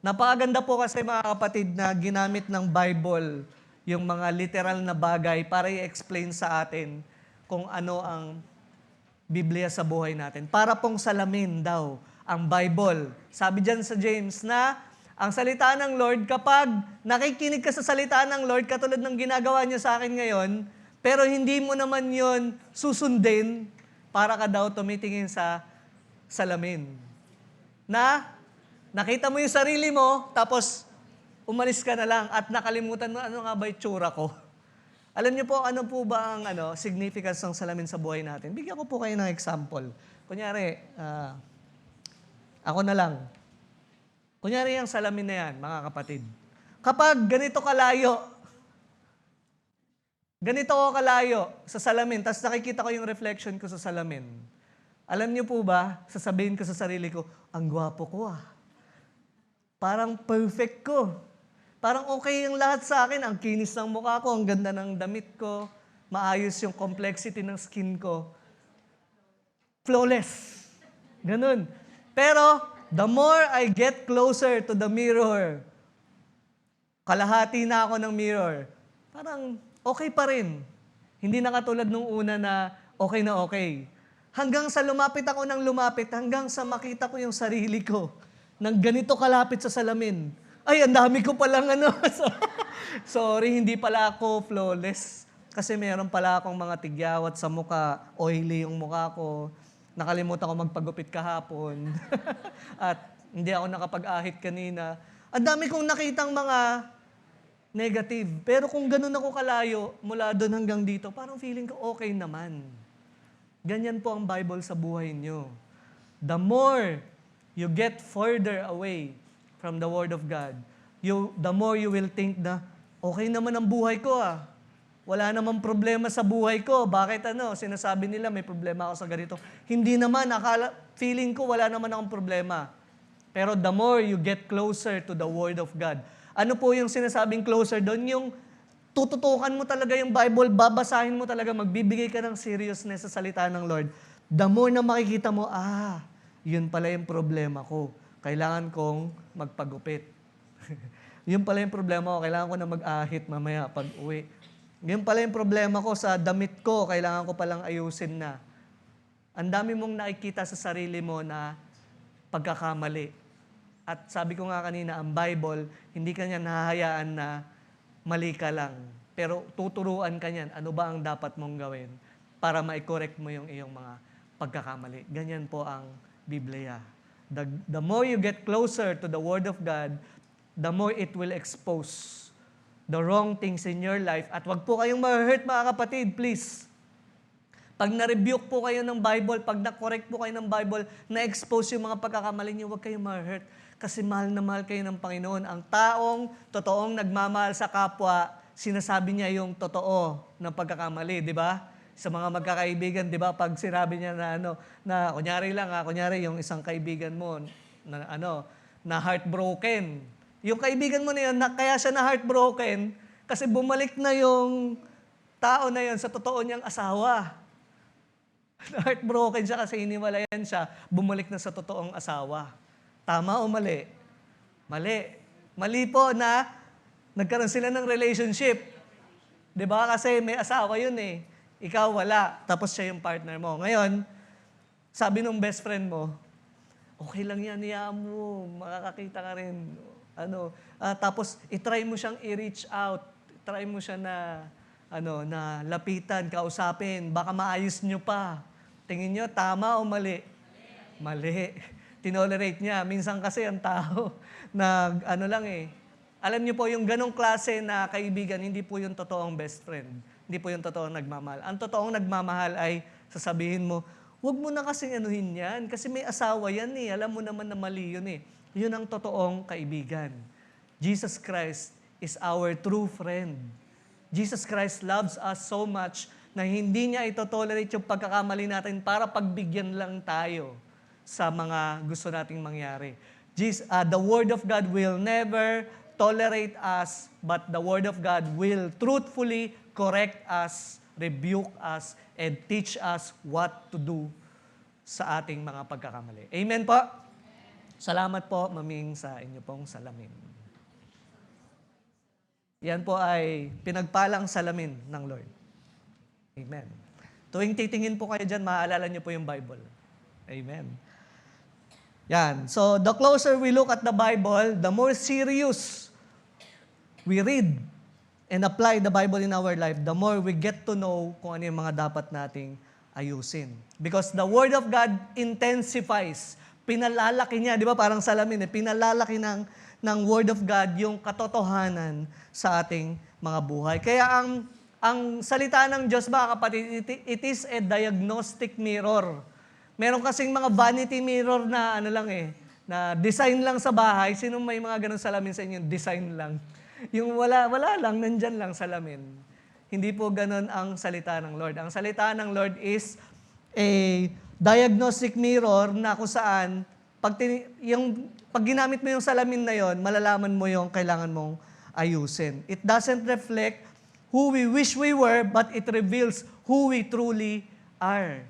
Napakaganda po kasi mga kapatid na ginamit ng Bible yung mga literal na bagay para i-explain sa atin kung ano ang Biblia sa buhay natin. Para pong salamin daw ang Bible. Sabi dyan sa James na ang salita ng Lord, kapag nakikinig ka sa salita ng Lord, katulad ng ginagawa niyo sa akin ngayon, pero hindi mo naman yon susundin, para ka daw tumitingin sa salamin. Na nakita mo yung sarili mo, tapos umalis ka na lang at nakalimutan mo, ano nga ba yung tsura ko? Alam niyo po, ano po ba ang significance ng salamin sa buhay natin? Bigyan ko po kayo ng example. Kunyari, ako na lang. Kunyari yung salamin na yan, mga kapatid. Kapag ganito ko kalayo sa salamin, tapos nakikita ko yung reflection ko sa salamin, alam niyo po ba, sasabihin ko sa sarili ko, ang gwapo ko ah. Parang perfect ko. Parang okay yung lahat sa akin. Ang kinis ng mukha ko, ang ganda ng damit ko, maayos yung complexity ng skin ko. Flawless. Ganun. Pero, the more I get closer to the mirror, kalahati na ako ng mirror, parang okay pa rin. Hindi na katulad nung una na okay. Hanggang sa lumapit ako ng lumapit, hanggang sa makita ko yung sarili ko, nang ganito kalapit sa salamin. Ay, ang dami ko palang Sorry, hindi pala ako flawless. Kasi meron pala akong mga tigyawat sa mukha, oily yung mukha ko. Nakalimutan ko magpagupit kahapon. At hindi ako nakapag-ahit kanina. Ang dami kong nakitang mga negative. Pero kung ganun ako kalayo, mula doon hanggang dito, parang feeling ko okay naman. Ganyan po ang Bible sa buhay nyo. The more you get further away from the Word of God, the more you will think na, okay naman ang buhay ko ah. Wala namang problema sa buhay ko. Bakit sinasabi nila may problema ako sa ganito. Hindi naman, feeling ko wala naman akong problema. Pero the more you get closer to the Word of God, ano po yung sinasabing closer doon? Yung tututukan mo talaga yung Bible, babasahin mo talaga, magbibigay ka ng seriousness sa salita ng Lord. The more na makikita mo, yun pala yung problema ko. Kailangan kong magpagupit. Yun pala yung problema ko. Kailangan ko na mag-ahit mamaya pag uwi. Yun pala yung problema ko sa damit ko. Kailangan ko palang ayusin na. Ang dami mong nakikita sa sarili mo na pagkakamali. At sabi ko nga kanina, ang Bible, hindi ka niya nahahayaan na mali ka lang. Pero tuturuan ka niyan, ano ba ang dapat mong gawin para ma-correct mo yung iyong mga pagkakamali. Ganyan po ang Biblia. The more you get closer to the Word of God, the more it will expose the wrong things in your life. At wag po kayong ma-hurt, mga kapatid, please. Pag na-rebuke po kayo ng Bible, pag na-correct po kayo ng Bible, na-expose yung mga pagkakamali niyo, wag kayong ma-hurt. Kasi mahal na mahal kayo ng Panginoon. Ang taong totoong nagmamahal sa kapwa, sinasabi niya yung totoo ng pagkakamali, di ba? Sa mga magkakaibigan, di ba? Pag sinabi niya na kunyari yung isang kaibigan mo, na heartbroken. Yung kaibigan mo na yun, kaya siya na heartbroken, kasi bumalik na yung tao na yun sa totoo niyang asawa. Heartbroken siya kasi iniwalayan siya, bumalik na sa totoong asawa. Tama o mali? Mali. Mali po na nagkaroon sila ng relationship. Di ba? Kasi may asawa yun eh. Ikaw wala. Tapos siya yung partner mo. Ngayon, sabi nung best friend mo, okay lang yan, niya mo. Makakakita ka rin. Tapos, itry mo siyang i-reach out. Try mo siya na na lapitan, kausapin, baka maayos nyo pa. Tingin nyo, tama o mali? Mali. Tinolerate niya. Minsan kasi ang tao, alam niyo po, yung ganong klase na kaibigan, hindi po yung totoong best friend. Hindi po yung totoong nagmamahal. Ang totoong nagmamahal ay sasabihin mo, huwag mo na kasing anuhin yan, kasi may asawa yan eh. Alam mo naman na mali yun eh. Yun ang totoong kaibigan. Jesus Christ is our true friend. Jesus Christ loves us so much na hindi niya ito-tolerate yung pagkakamali natin para pagbigyan lang tayo sa mga gusto nating mangyari. The Word of God will never tolerate us, but the Word of God will truthfully correct us, rebuke us, and teach us what to do sa ating mga pagkakamali. Amen po? Salamat po, Maming, sa inyo pong salamin. Yan po ay pinagpalang salamin ng Lord. Amen. Tuwing titingin po kayo dyan, maaalala niyo po yung Bible. Amen. Yan. So, the closer we look at the Bible, the more serious we read and apply the Bible in our life, the more we get to know kung ano yung mga dapat nating ayusin. Because the Word of God intensifies. Pinalalaki niya, di ba parang salamin, pinalalaki ng Word of God yung katotohanan sa ating mga buhay. Kaya ang salita ng Diyos, mga kapatid, it is a diagnostic mirror. Meron kasing mga vanity mirror na na design lang sa bahay. Sino may mga ganun salamin sa inyo? Design lang. Yung wala lang, nandyan lang salamin. Hindi po ganun ang salita ng Lord. Ang salita ng Lord is a diagnostic mirror na kung saan pag ginamit mo yung salamin na yon, malalaman mo yung kailangan mong ayusin. It doesn't reflect who we wish we were, but it reveals who we truly are.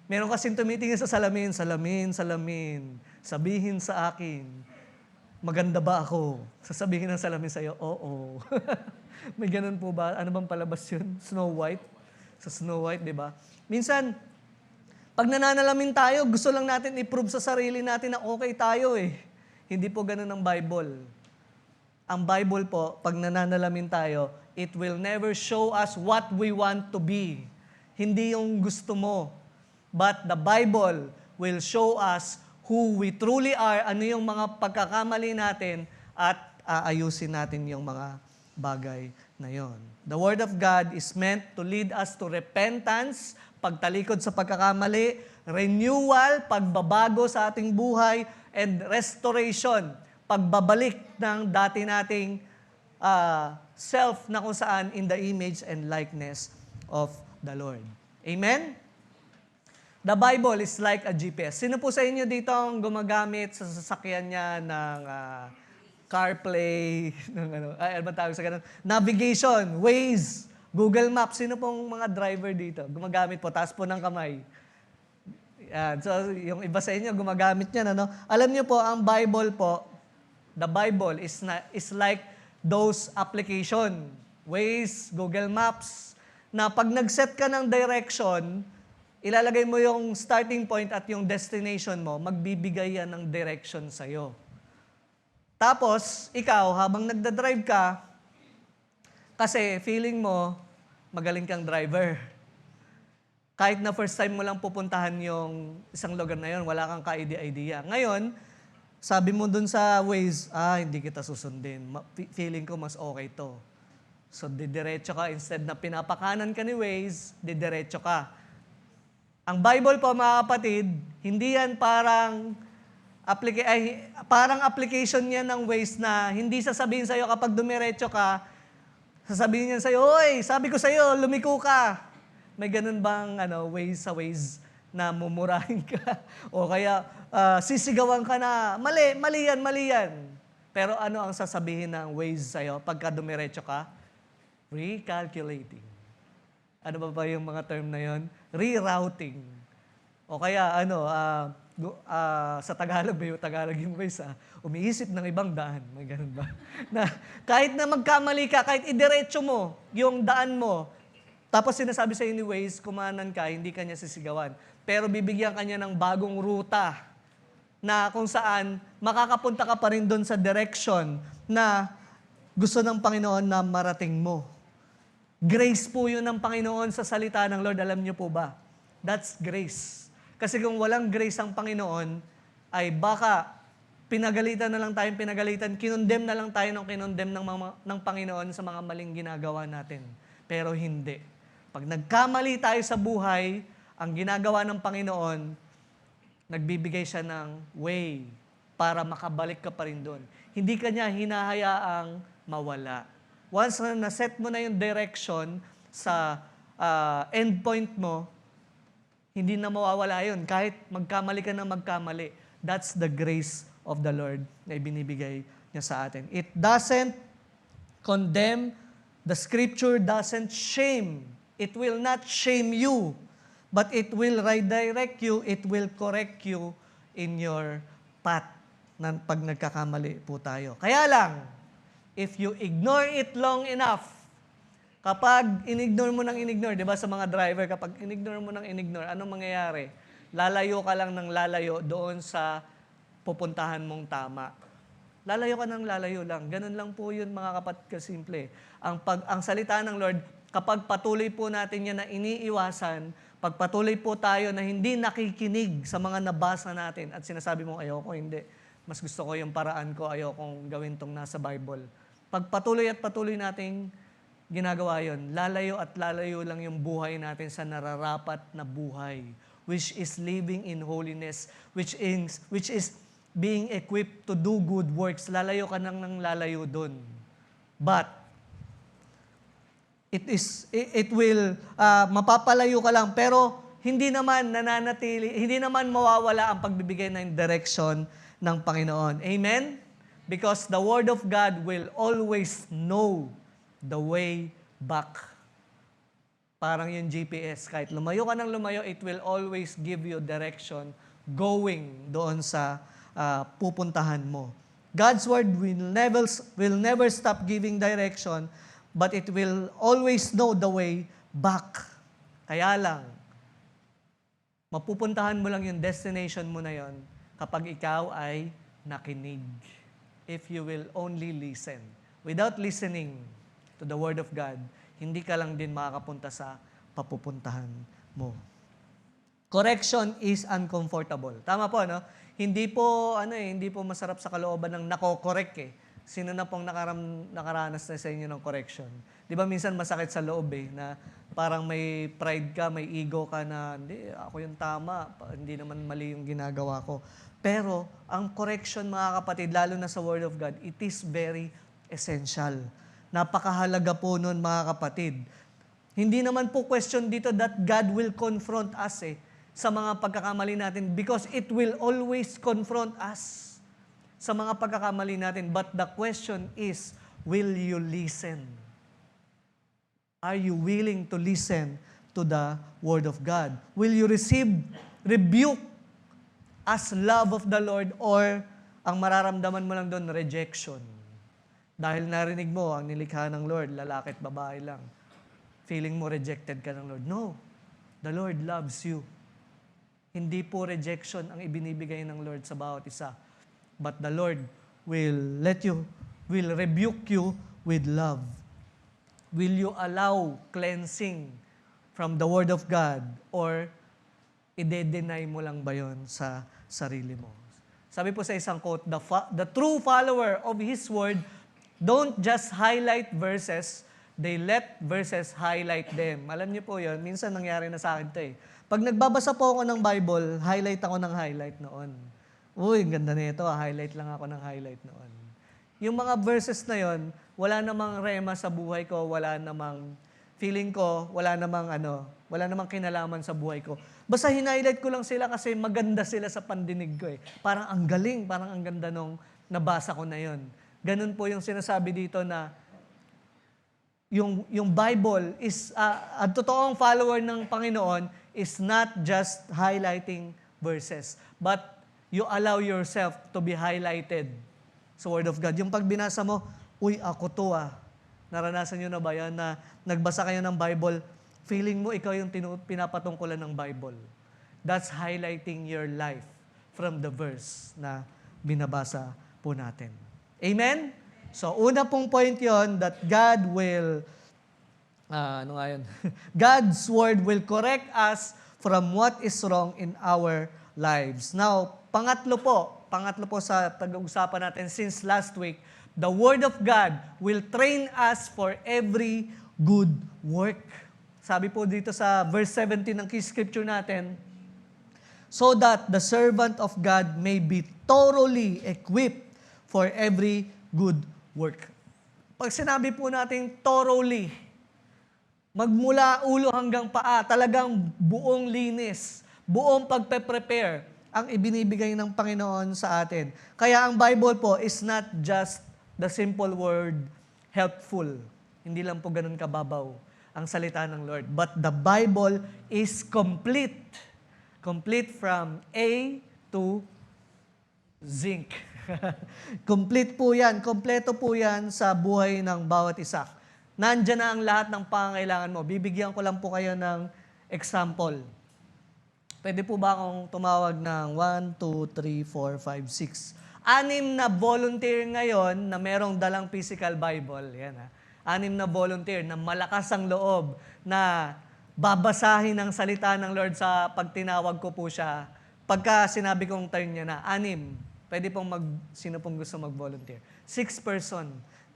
Meron kasing tumitingin sa salamin, sabihin sa akin, maganda ba ako? Sasabihin ng salamin sa'yo, oo. May ganun po ba? Ano bang palabas yun? Snow White? Sa Snow White, di ba? Minsan, pag nananalamin tayo, gusto lang natin i-prove sa sarili natin na okay tayo eh. Hindi po ganun ang Bible. Ang Bible po, pag nananalamin tayo, it will never show us what we want to be. Hindi yung gusto mo. But the Bible will show us who we truly are, ano yung mga pagkakamali natin, at aayusin natin yung mga bagay na yon. The Word of God is meant to lead us to repentance, pagtalikod sa pagkakamali, renewal, pagbabago sa ating buhay, and restoration, pagbabalik ng dati nating self na kung saan in the image and likeness of the Lord. Amen? The Bible is like a GPS. Sino po sa inyo dito ang gumagamit sa sasakyan niya ng CarPlay, ano ba tawag sa ganun? Navigation, Waze, Google Maps. Sino pong mga driver dito? Gumagamit po, taas po ng kamay. Yan. So, yung iba sa inyo, gumagamit niyan. Alam niyo po, ang Bible po, the Bible is like those application, Waze, Google Maps, na pag nag-set ka ng direction, ilalagay mo yung starting point at yung destination mo, magbibigay yan ng direction sa'yo. Tapos, ikaw, habang nagdadrive ka, kasi feeling mo, magaling kang driver. Kahit na first time mo lang pupuntahan yung isang lugar na yon, wala kang ka-idea. Ngayon, sabi mo dun sa Waze, hindi kita susundin. Feeling ko mas okay to. So, didiretso ka. Instead na pinapakanan ka ni Waze, didiretso ka. Ang Bible po, mga kapatid, hindi yan parang application niya ng Waze na hindi sasabihin sa'yo kapag dumiretso ka, sasabihin niya sa'yo, oy, sabi ko sa'yo, lumiko ka. May ganun bang Waze sa Waze na mumurahin ka? O kaya sisigawan ka na, mali yan. Pero ano ang sasabihin ng Waze sa'yo pagka dumiretso ka? Recalculating. Ano ba yung mga term na yon? Rerouting. O kaya sa Tagalog, may Tagalog yung Waze, umiisip ng ibang daan. May ganun ba? Na kahit na magkamali ka, kahit idiretso mo yung daan mo, tapos sinasabi sa ni Waze, kumanan ka, hindi ka niya sisigawan. Pero bibigyan ka niya ng bagong ruta na kung saan makakapunta ka pa rin doon sa direction na gusto ng Panginoon na marating mo. Grace po yun ng Panginoon sa salita ng Lord. Alam niyo po ba? That's grace. Kasi kung walang grace ang Panginoon, ay baka pinagalitan na lang tayong pinagalitan, kinondem na lang tayo ng kinondem ng Panginoon sa mga maling ginagawa natin. Pero hindi. Pag nagkamali tayo sa buhay, ang ginagawa ng Panginoon, nagbibigay siya ng way para makabalik ka pa rin doon. Hindi ka niya hinahayaang mawala. Once na naset mo na yung direction sa endpoint mo, hindi na mawawala yun. Kahit magkamali ka na magkamali. That's the grace of the Lord na ibinibigay niya sa atin. It doesn't condemn. The Scripture doesn't shame. It will not shame you. But it will redirect you, it will correct you in your path pag nagkakamali po tayo. Kaya lang, if you ignore it long enough, kapag inignore mo ng inignore, di ba sa mga driver, kapag inignore mo ng inignore, anong mangyayari? Lalayo ka lang ng lalayo doon sa pupuntahan mong tama. Lalayo ka ng lalayo lang. Ganun lang po yun mga kapatid kasimple. Ang salita ng Lord, kapag patuloy po natin yan na iniiwasan, pagpatuloy po tayo na hindi nakikinig sa mga nabasa natin at sinasabi mo, ayoko, hindi. Mas gusto ko yung paraan ko, ayokong gawin tong nasa Bible. Pagpatuloy at patuloy nating ginagawa yon, lalayo at lalayo lang yung buhay natin sa nararapat na buhay, which is living in holiness, which is being equipped to do good works. Lalayo ka nang lalayo dun. But, it will, mapapalayo ka lang, pero hindi naman nananatili, hindi naman mawawala ang pagbibigay ng direction ng Panginoon. Amen? Because the Word of God will always know the way back. Parang yung GPS, kahit lumayo ka ng lumayo, it will always give you direction going doon sa pupuntahan mo. God's Word will never stop giving direction, but it will always know the way back. Kaya lang, mapupuntahan mo lang yung destination mo na yon kapag ikaw ay nakinig. If you will only listen. Without listening to the Word of God, hindi ka lang din makakapunta sa papupuntahan mo. Correction is uncomfortable. Tama po, no? Hindi po masarap sa kalooban ng nako-correct eh. Sino na pong nakaranas na sa inyo ng correction? Di ba minsan masakit sa loob eh, na parang may pride ka, may ego ka na, hindi, ako yung tama, hindi naman mali yung ginagawa ko. Pero, ang correction mga kapatid, lalo na sa Word of God, it is very essential. Napakahalaga po nun mga kapatid. Hindi naman po question dito that God will confront us sa mga pagkakamali natin because it will always confront us sa mga pagkakamali natin. But the question is, will you listen? Are you willing to listen to the Word of God? Will you receive rebuke as love of the Lord, or ang mararamdaman mo lang doon, rejection? Dahil narinig mo ang nilikha ng Lord, lalaki at babae lang. Feeling mo rejected ka ng Lord. No, the Lord loves you. Hindi po rejection ang ibinibigay ng Lord sa bawat isa. But the Lord will rebuke you with love. Will you allow cleansing from the Word of God, or ide-deny mo lang ba yon sa sarili mo? Sabi po sa isang quote, the true follower of His Word don't just highlight verses, they let verses highlight them. Alam niyo po yon, minsan nangyari na sa akin ito eh. Pag nagbabasa po ako ng Bible, highlight ako ng highlight noon. Uy, ganda na ito, highlight lang ako ng highlight noon. Yung mga verses na yon, wala namang rema sa buhay ko, wala namang feeling ko, wala namang kinalaman sa buhay ko. Basta hinighlight ko lang sila kasi maganda sila sa pandinig ko eh. Parang ang galing, parang ang ganda nung nabasa ko na yon. Ganun po yung sinasabi dito na yung Bible is, ang totoong follower ng Panginoon is not just highlighting verses, but you allow yourself to be highlighted sa Word of God. Yung pag binasa mo, uy, ako to Naranasan nyo na ba yan na nagbasa kayo ng Bible, feeling mo ikaw yung pinapatungkulan ng Bible. That's highlighting your life from the verse na binabasa po natin. Amen? So, una pong point yon that God will ano nga yun? God's word will correct us from what is wrong in our lives. Now, pangatlo po sa pag-uusapan natin since last week, the word of God will train us for every good work. Sabi po dito sa verse 17 ng key scripture natin, so that the servant of God may be thoroughly equipped for every good work. Pag sinabi po natin thoroughly, magmula ulo hanggang paa, talagang buong linis, buong pagpe-prepare ang ibinibigay ng Panginoon sa atin. Kaya ang Bible po is not just the simple word helpful. Hindi lang po ganun kababaw ang salita ng Lord. But the Bible is complete. Complete from A to zinc. Complete po yan. Kompleto po yan sa buhay ng bawat isa. Nandyan na ang lahat ng pangangailangan mo. Bibigyan ko lang po kayo ng example. Pwede po ba akong tumawag ng 1, 2, 3, 4, 5, 6? 6 na volunteer ngayon na merong dalang physical Bible. Yan ha. 6 na volunteer na malakas ang loob na babasahin ang salita ng Lord sa pagtinawag ko po siya. Pagka sinabi kong turn niya na, 6. Pwede pong sino pong gusto mag-volunteer. 6 person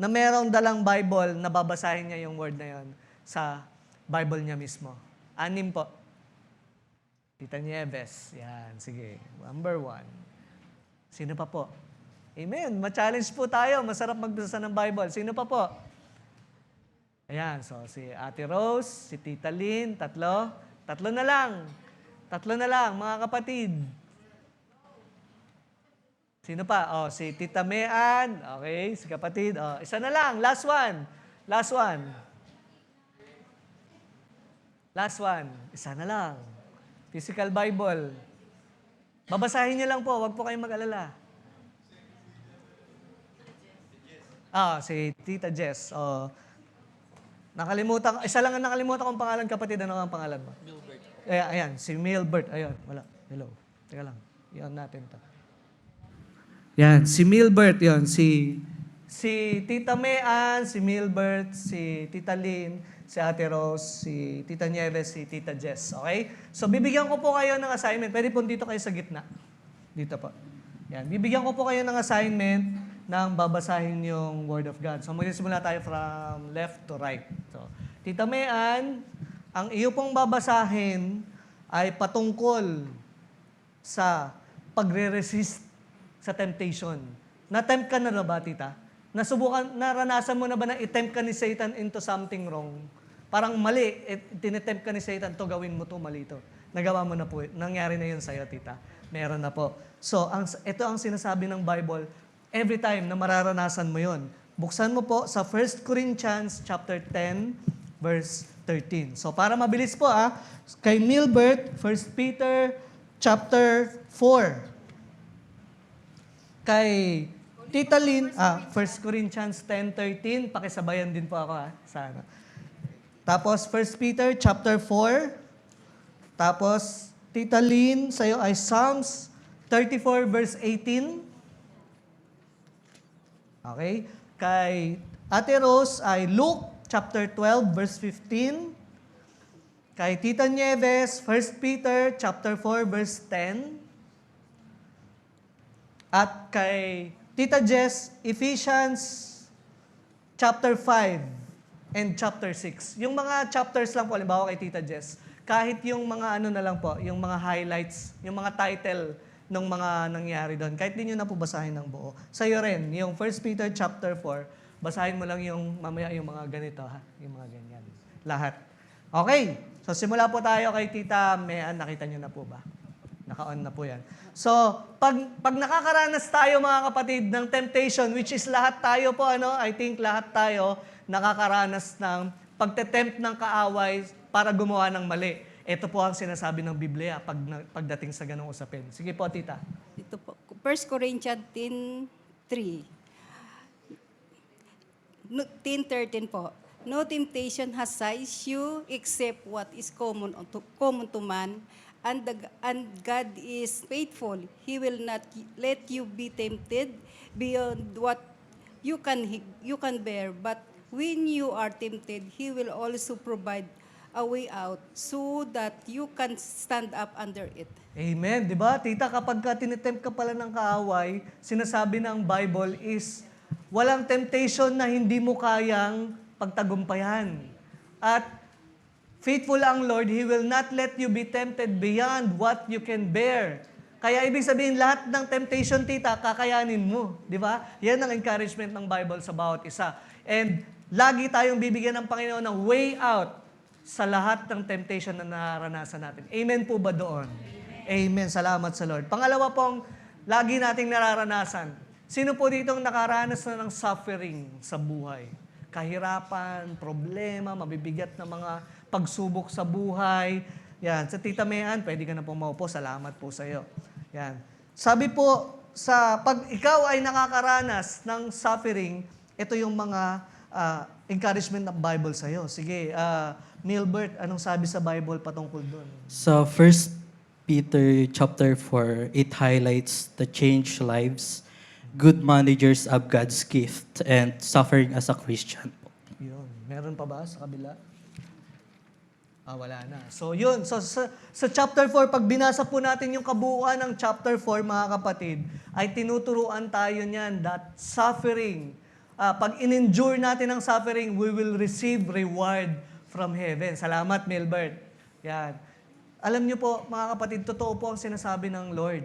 na merong dalang Bible na babasahin niya yung word na yon sa Bible niya mismo. 6 po. Tita Nieves. Yan, sige. Number 1. Sino pa po? Amen. Ma-challenge po tayo. Masarap magbasa ng Bible. Sino pa po? Ayan, so si Ate Rose, si Tita Lynn, 3. 3 na lang. 3 na lang, mga kapatid. Sino pa? Oh, si Tita Mean. Okay, si kapatid. Oh, isa na lang. Last one. Last one. Last one. Isa na lang. Physical Bible. Babasahin niyo lang po. Huwag po kayong mag-alala. Si Tita Jess. Oh. Nakalimutan. Isa lang ang nakalimutan kong pangalan, kapatid. Ano ang pangalan mo? Milbert. Ayan, si Milbert. Ayun, wala. Hello. Teka lang. Iyan natin to. Yan, si Milbert, yon si Tita Mean, si Milbert, si Tita Lynn, si Ate Rose, si Tita Nieves, si Tita Jess. Okay? So, bibigyan ko po kayo ng assignment. Pwede po dito kayo sa gitna. Dito po. Yan. Bibigyan ko po kayo ng assignment ng babasahin yung Word of God. So, magsisimula tayo from left to right. So, Tita Mean, ang iyo pong babasahin ay patungkol sa pagre-resist sa temptation. Na-tempt ka na ba, tita? Naranasan mo na ba na i-tempt ka ni Satan into something wrong? Parang mali, tinetempt ka ni Satan, to gawin mo to, mali to. Nagawa mo na po, nangyari na yun sa'yo, tita. Meron na po. So, ito ang sinasabi ng Bible, every time na mararanasan mo yun. Buksan mo po sa 1 Corinthians chapter 10, verse 13. So, para mabilis po kay Milbert, 1 Peter chapter 4. Kay Tita Lynn, 1 Corinthians 10:13, pakisabayan din po ako sana. Tapos 1 Peter chapter 4. Tapos Tita Lynn, sa'yo ay Psalms 34 verse 18. Okay? Kay Ate Rose ay Luke chapter 12 verse 15. Kay Tita Nieves, 1 Peter chapter 4 verse 10. At kay Tita Jess, Ephesians chapter 5 and chapter 6. Yung mga chapters lang po, halimbawa kay Tita Jess, kahit yung mga ano na lang po, yung mga highlights, yung mga title ng mga nangyari doon, kahit di nyo na po basahin ng buo. Sa'yo rin, yung 1 Peter chapter 4, basahin mo lang yung mamaya yung mga ganito, yung mga ganyan. Lahat. Okay, so simula po tayo kay Tita Mean, nakita nyo na po ba? Naka-on na po yan. So, pag nakakaranas tayo mga kapatid ng temptation, which is lahat tayo po, I think lahat tayo nakakaranas ng pagtetempt ng kaaway para gumawa ng mali. Ito po ang sinasabi ng Biblia pagdating sa ganong usapin. Sige po, tita. Ito po, 1 Corinthians 10:3. 10:13 po. No temptation has seized you except what is common to man. And God is faithful. He will not let you be tempted beyond what you can bear. But when you are tempted, He will also provide a way out so that you can stand up under it. Amen. Di ba, tita, kapag ka tinitempt ka pala ng kaaway, sinasabi ng Bible is, walang temptation na hindi mo kayang pagtagumpayan. At faithful ang Lord, He will not let you be tempted beyond what you can bear. Kaya ibig sabihin, lahat ng temptation, tita, kakayanin mo. Di ba? Yan ang encouragement ng Bible sa bawat isa. And lagi tayong bibigyan ng Panginoon ng way out sa lahat ng temptation na naranasan natin. Amen po ba doon? Amen. Salamat sa Lord. Pangalawa pong, lagi nating nararanasan. Sino po ditong nakaranas na ng suffering sa buhay? Kahirapan, problema, mabibigat na mga pagsubok sa buhay. Yan. Sa Tita Mayan, pwede ka na po maupo. Salamat po sa iyo. Yan. Sabi po, pag ikaw ay nakakaranas ng suffering, ito yung mga encouragement ng Bible sa iyo. Sige, Nilbert, anong sabi sa Bible patungkol doon? So 1 Peter chapter 4, it highlights the changed lives, good managers of God's gift, and suffering as a Christian. Yun. Meron pa ba sa kabila? Wala na. So yun. So sa chapter 4, pag binasa po natin yung kabuuan ng chapter 4, mga kapatid, ay tinuturuan tayo niyan that suffering, pag in-endure natin ang suffering, we will receive reward from heaven. Salamat, Milbert. Yan. Alam niyo po, mga kapatid, totoo po ang sinasabi ng Lord.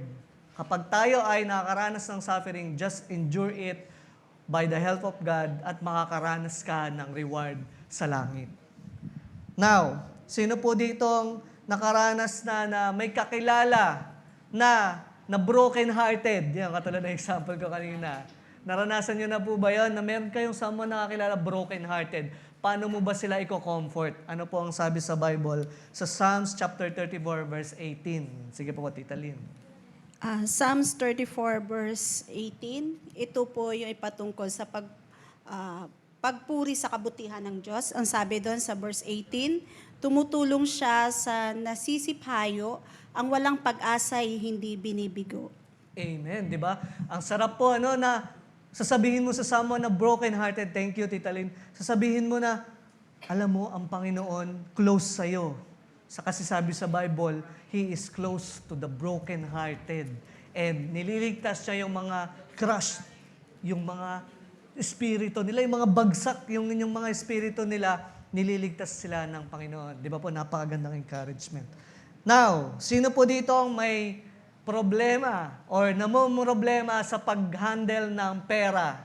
Kapag tayo ay nakakaranas ng suffering, just endure it by the help of God at makakaranas ka ng reward sa langit. Now, sino po ditong nakaranas na may kakilala na broken-hearted? Yan, katulad ng example ko kanina. Naranasan niyo na po ba yun? Na meron kayong someone nakakilala broken-hearted. Paano mo ba sila i-comfort? Ano po ang sabi sa Bible? Sa Psalms chapter 34, verse 18. Sige po, Tita Lynn. Psalms 34 verse 18, ito po yung ipatungkol sa pagpuri sa kabutihan ng Diyos. Ang sabi doon sa verse 18, tumutulong siya sa nasisiphayo, ang walang pag-asa ay hindi binibigo. Amen, di ba? Ang sarap po na sasabihin mo sa someone na broken-hearted, thank you, Tita Lynn, sasabihin mo na, alam mo, ang Panginoon close sa'yo. Kasi sabi sa Bible, He is close to the broken-hearted. And nililigtas siya yung mga crushed, yung mga espiritu nila, yung mga bagsak, yung mga espiritu nila, nililigtas sila ng Panginoon. Di ba po, napakagandang encouragement. Now, sino po dito ang may problema or namumroblema sa pag-handle ng pera?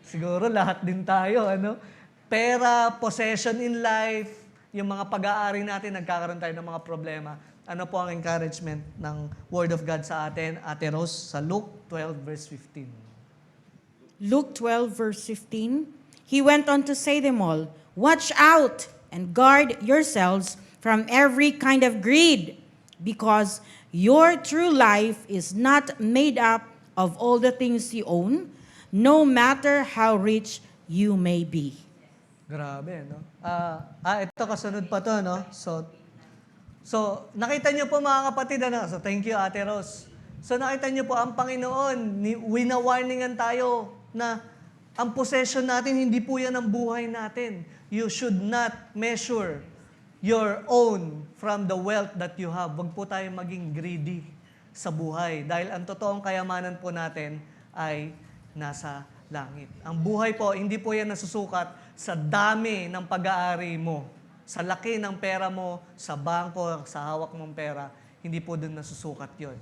Siguro lahat din tayo, ano? Pera, possession in life, yung mga pag-aari natin, nagkakaroon tayo ng mga problema. Ano po ang encouragement ng Word of God sa atin? Ate Rose, sa Luke 12 verse 15. Luke 12 verse 15, He went on to say them all, watch out and guard yourselves from every kind of greed, because your true life is not made up of all the things you own, no matter how rich you may be. Grabe, no? Ito kasunod pa to, no? So nakita niyo po, mga kapatid, ano? So thank you, Ate Rose. So nakita niyo po, ang Panginoon, wina-warningan tayo na ang possession natin, hindi po yan ang buhay natin. You should not measure your own from the wealth that you have. Huwag po tayo maging greedy sa buhay. Dahil ang totoong kayamanan po natin ay nasa langit. Ang buhay po, hindi po yan nasusukat sa dami ng pag-aari mo, sa laki ng pera mo, sa bangko, sa hawak mong pera. Hindi po doon nasusukat yon.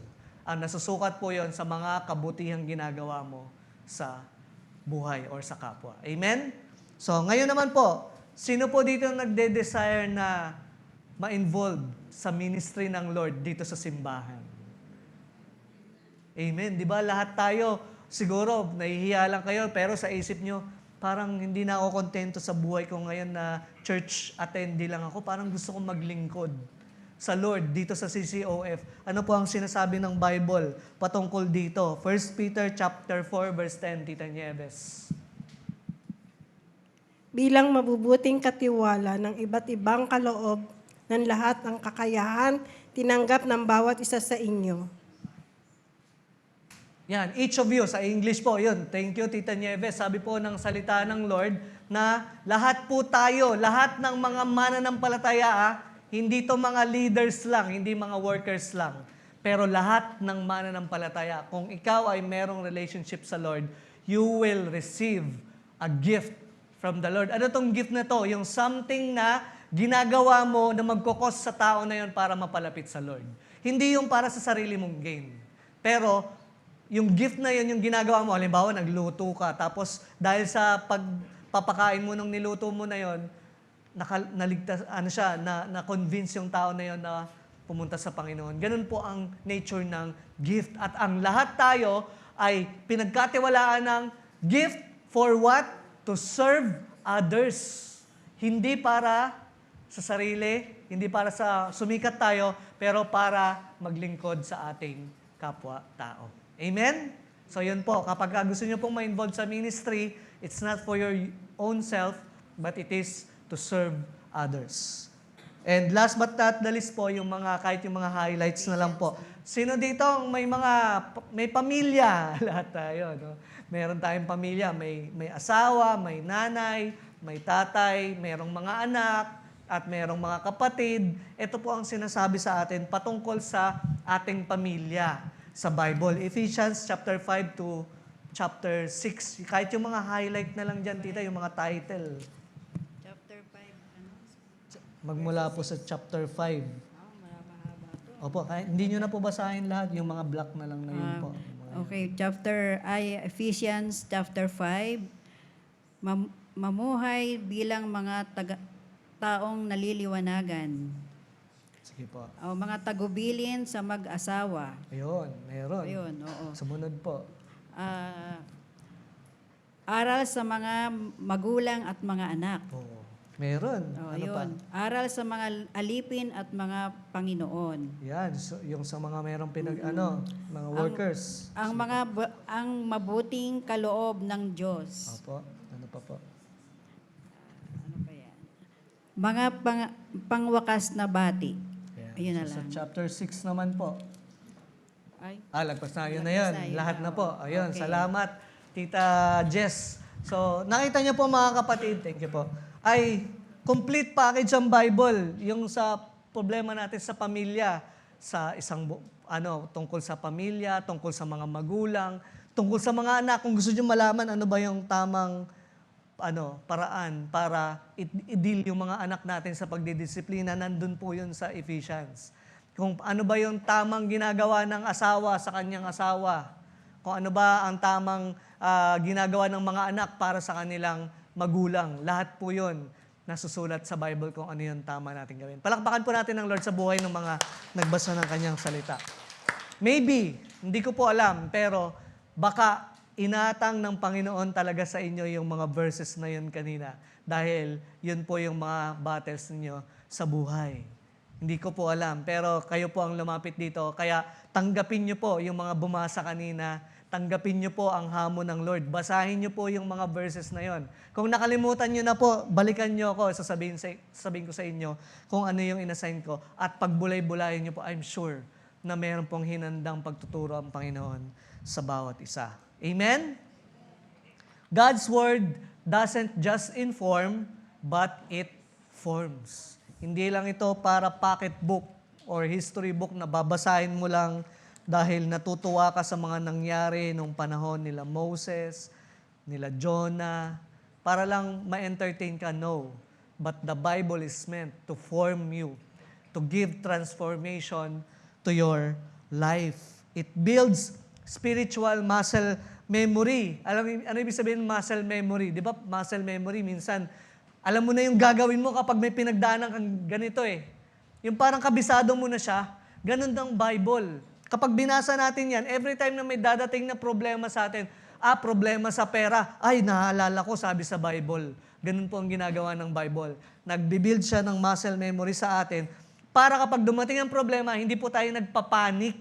Ang nasusukat po yon sa mga kabutihang ginagawa mo sa buhay or sa kapwa. Amen? So, ngayon naman po, sino po dito nagde-desire na ma-involve sa ministry ng Lord dito sa simbahan? Amen. Di ba lahat tayo, siguro, nahihiya lang kayo, pero sa isip nyo, parang hindi na ako kontento sa buhay ko ngayon na church attendee lang ako. Parang gusto kong maglingkod sa Lord dito sa CCOF. Ano po ang sinasabi ng Bible patungkol dito? 1 Peter chapter 4 verse 10, Tita Nieves. Bilang mabubuting katiwala ng iba't ibang kaloob ng lahat ng kakayahan, tinanggap ng bawat isa sa inyo. Yan, each of you, sa English po, yun. Thank you, Tita Nieves. Sabi po ng salita ng Lord na lahat po tayo, lahat ng mga mananampalataya, hindi to mga leaders lang, hindi mga workers lang. Pero lahat ng mananampalataya, kung ikaw ay merong relationship sa Lord, you will receive a gift from the Lord. Ano tong gift na to? Yung something na ginagawa mo na magkukos sa tao na yun para mapalapit sa Lord. Hindi yung para sa sarili mong gain. Pero yung gift na yun, yung ginagawa mo, halimbawa, nagluto ka, tapos dahil sa pagpapakain mo nung niluto mo na yun, naligtas, na-convince yung tao na yun na pumunta sa Panginoon. Ganun po ang nature ng gift. At ang lahat tayo ay pinagkatiwalaan ng gift for what? To serve others. Hindi para sa sarili, hindi para sa sumikat tayo, pero para maglingkod sa ating kapwa-tao. Amen? So yun po, kapag gusto nyo pong ma-involve sa ministry, it's not for your own self, but it is to serve others. And last but not the least po, yung mga, kahit yung mga highlights na lang po. Sino dito ang may pamilya? Lahat tayo, no? Meron tayong pamilya, may asawa, may nanay, may tatay, merong mga anak, at merong mga kapatid. Ito po ang sinasabi sa atin patungkol sa ating pamilya sa Bible. Ephesians chapter 5 to chapter 6. Kahit yung mga highlight na lang dyan, tita, yung mga title. Chapter 5, Magmula po sa chapter 5. Opo, hindi nyo na po basahin lahat, yung mga block na lang na yun po. Okay, Ephesians chapter 5. Mamuhay bilang mga taong naliliwanagan. Sige po. O mga tagubilin sa mag-asawa. Ayun, meron. Ayun, oo. Sumunod po. Aral sa mga magulang at mga anak. Oo. Meron. O, Ano yun. pa? Aral sa mga alipin at mga Panginoon. Yan, so, yung sa mga merong mga workers. Ang mabuting kaloob ng Diyos. Opo. Ano pa po? Mga pangwakas na bati. Yan. Ayun na So, lang. sa chapter 6 naman po. Ay. Lagpas na yun na yun. Lahat na po. Ayun, Okay. salamat, Tita Jess. So, nakita niyo po mga kapatid, thank you po, ay complete package ang Bible. Yung sa problema natin sa pamilya, sa tungkol sa pamilya, tungkol sa mga magulang, tungkol sa mga anak. Kung gusto niyo malaman ano ba yung tamang paraan para i-deal yung mga anak natin sa pagdidisiplina, nandun po yun sa Ephesians. Kung ano ba yung tamang ginagawa ng asawa sa kanyang asawa. Kung ano ba ang tamang ginagawa ng mga anak para sa kanilang magulang. Lahat po yun nasusulat sa Bible kung ano yung tama natin gawin. Palakpakan po natin ng Lord sa buhay ng mga nagbasa ng kanyang salita. Maybe, hindi ko po alam, pero baka inatang ng Panginoon talaga sa inyo yung mga verses na yun kanina. Dahil yun po yung mga battles ninyo sa buhay. Hindi ko po alam, pero kayo po ang lumapit dito. Kaya tanggapin nyo po yung mga bumasa kanina. Tanggapin nyo po ang hamon ng Lord. Basahin nyo po yung mga verses na yon. Kung nakalimutan nyo na po, balikan nyo ako. Sasabihin ko sa inyo kung ano yung inassign ko. At pagbulay-bulayin nyo po, I'm sure na meron pong hinandang pagtuturo ang Panginoon sa bawat isa. Amen? God's Word doesn't just inform, but it forms. Hindi lang ito para pocketbook or history book na babasahin mo lang dahil natutuwa ka sa mga nangyari nung panahon nila Moses, nila Jonah, para lang ma-entertain ka, no. But the Bible is meant to form you, to give transformation to your life. It builds spiritual muscle memory. Ano ibig sabihin muscle memory? Di ba muscle memory, minsan, alam mo na yung gagawin mo kapag may pinagdaanan kang ganito eh. Yung parang kabisado mo na siya, ganun ang Bible. Kapag binasa natin yan, every time na may dadating na problema sa atin, problema sa pera, naalala ko, sabi sa Bible. Ganun po ang ginagawa ng Bible. Nagbibuild siya ng muscle memory sa atin para kapag dumating ang problema, hindi po tayo nagpapanik.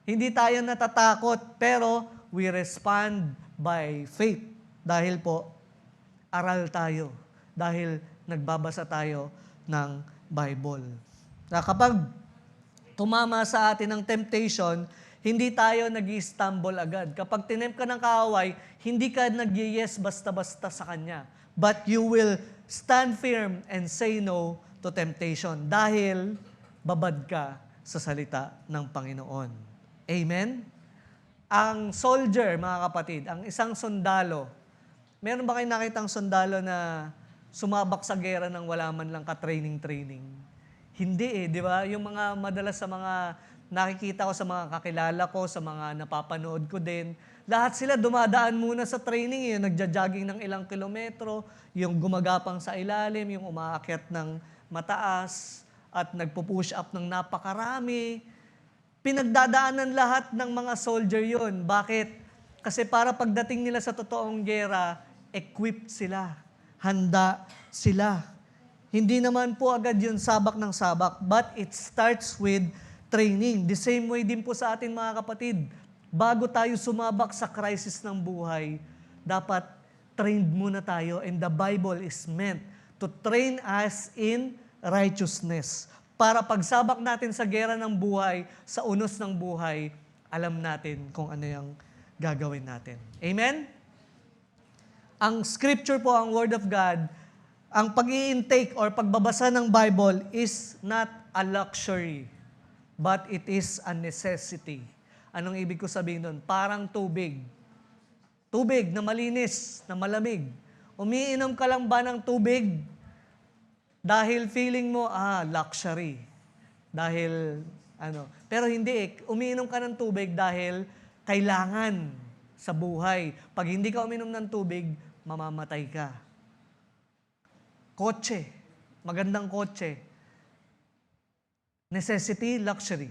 Hindi tayo natatakot, pero we respond by faith. Dahil po, aral tayo. Dahil nagbabasa tayo ng Bible. Na kapag tumama sa atin ng temptation, Hindi tayo nag-stumble agad. Kapag tinempt ka ng kaaway, hindi ka nag-yes basta-basta sa kanya. But you will stand firm and say no to temptation dahil babad ka sa salita ng Panginoon. Amen? Ang soldier, mga kapatid, ang isang sundalo, meron ba kayong nakitang sundalo na sumabak sa gera nang wala man lang ka-training? Hindi di ba? Yung mga madalas sa mga nakikita ko sa mga kakilala ko, sa mga napapanood ko din, lahat sila dumadaan muna sa training, yung nagja-jogging ng ilang kilometro, yung gumagapang sa ilalim, yung umaakyat ng mataas, at nagpo-push up ng napakarami. Pinagdadaanan lahat ng mga soldier yun. Bakit? Kasi para pagdating nila sa totoong gera, equipped sila, handa sila. Hindi naman po agad yun sabak ng sabak, but it starts with training. The same way din po sa atin mga kapatid. Bago tayo sumabak sa crisis ng buhay, dapat trained muna tayo, and the Bible is meant to train us in righteousness. Para pagsabak natin sa gera ng buhay, sa unos ng buhay, alam natin kung ano yung gagawin natin. Amen? Ang scripture po, ang Word of God, ang pag-i-intake or pagbabasa ng Bible is not a luxury, but it is a necessity. Anong ibig ko sabihin doon? Parang tubig. Tubig na malinis, na malamig. Umiinom ka lang ba ng tubig dahil feeling mo, luxury. Dahil, Pero hindi umiinom ka ng tubig dahil kailangan sa buhay. Pag hindi ka uminom ng tubig, mamamatay ka. Kotse. Magandang kotse. Necessity, luxury.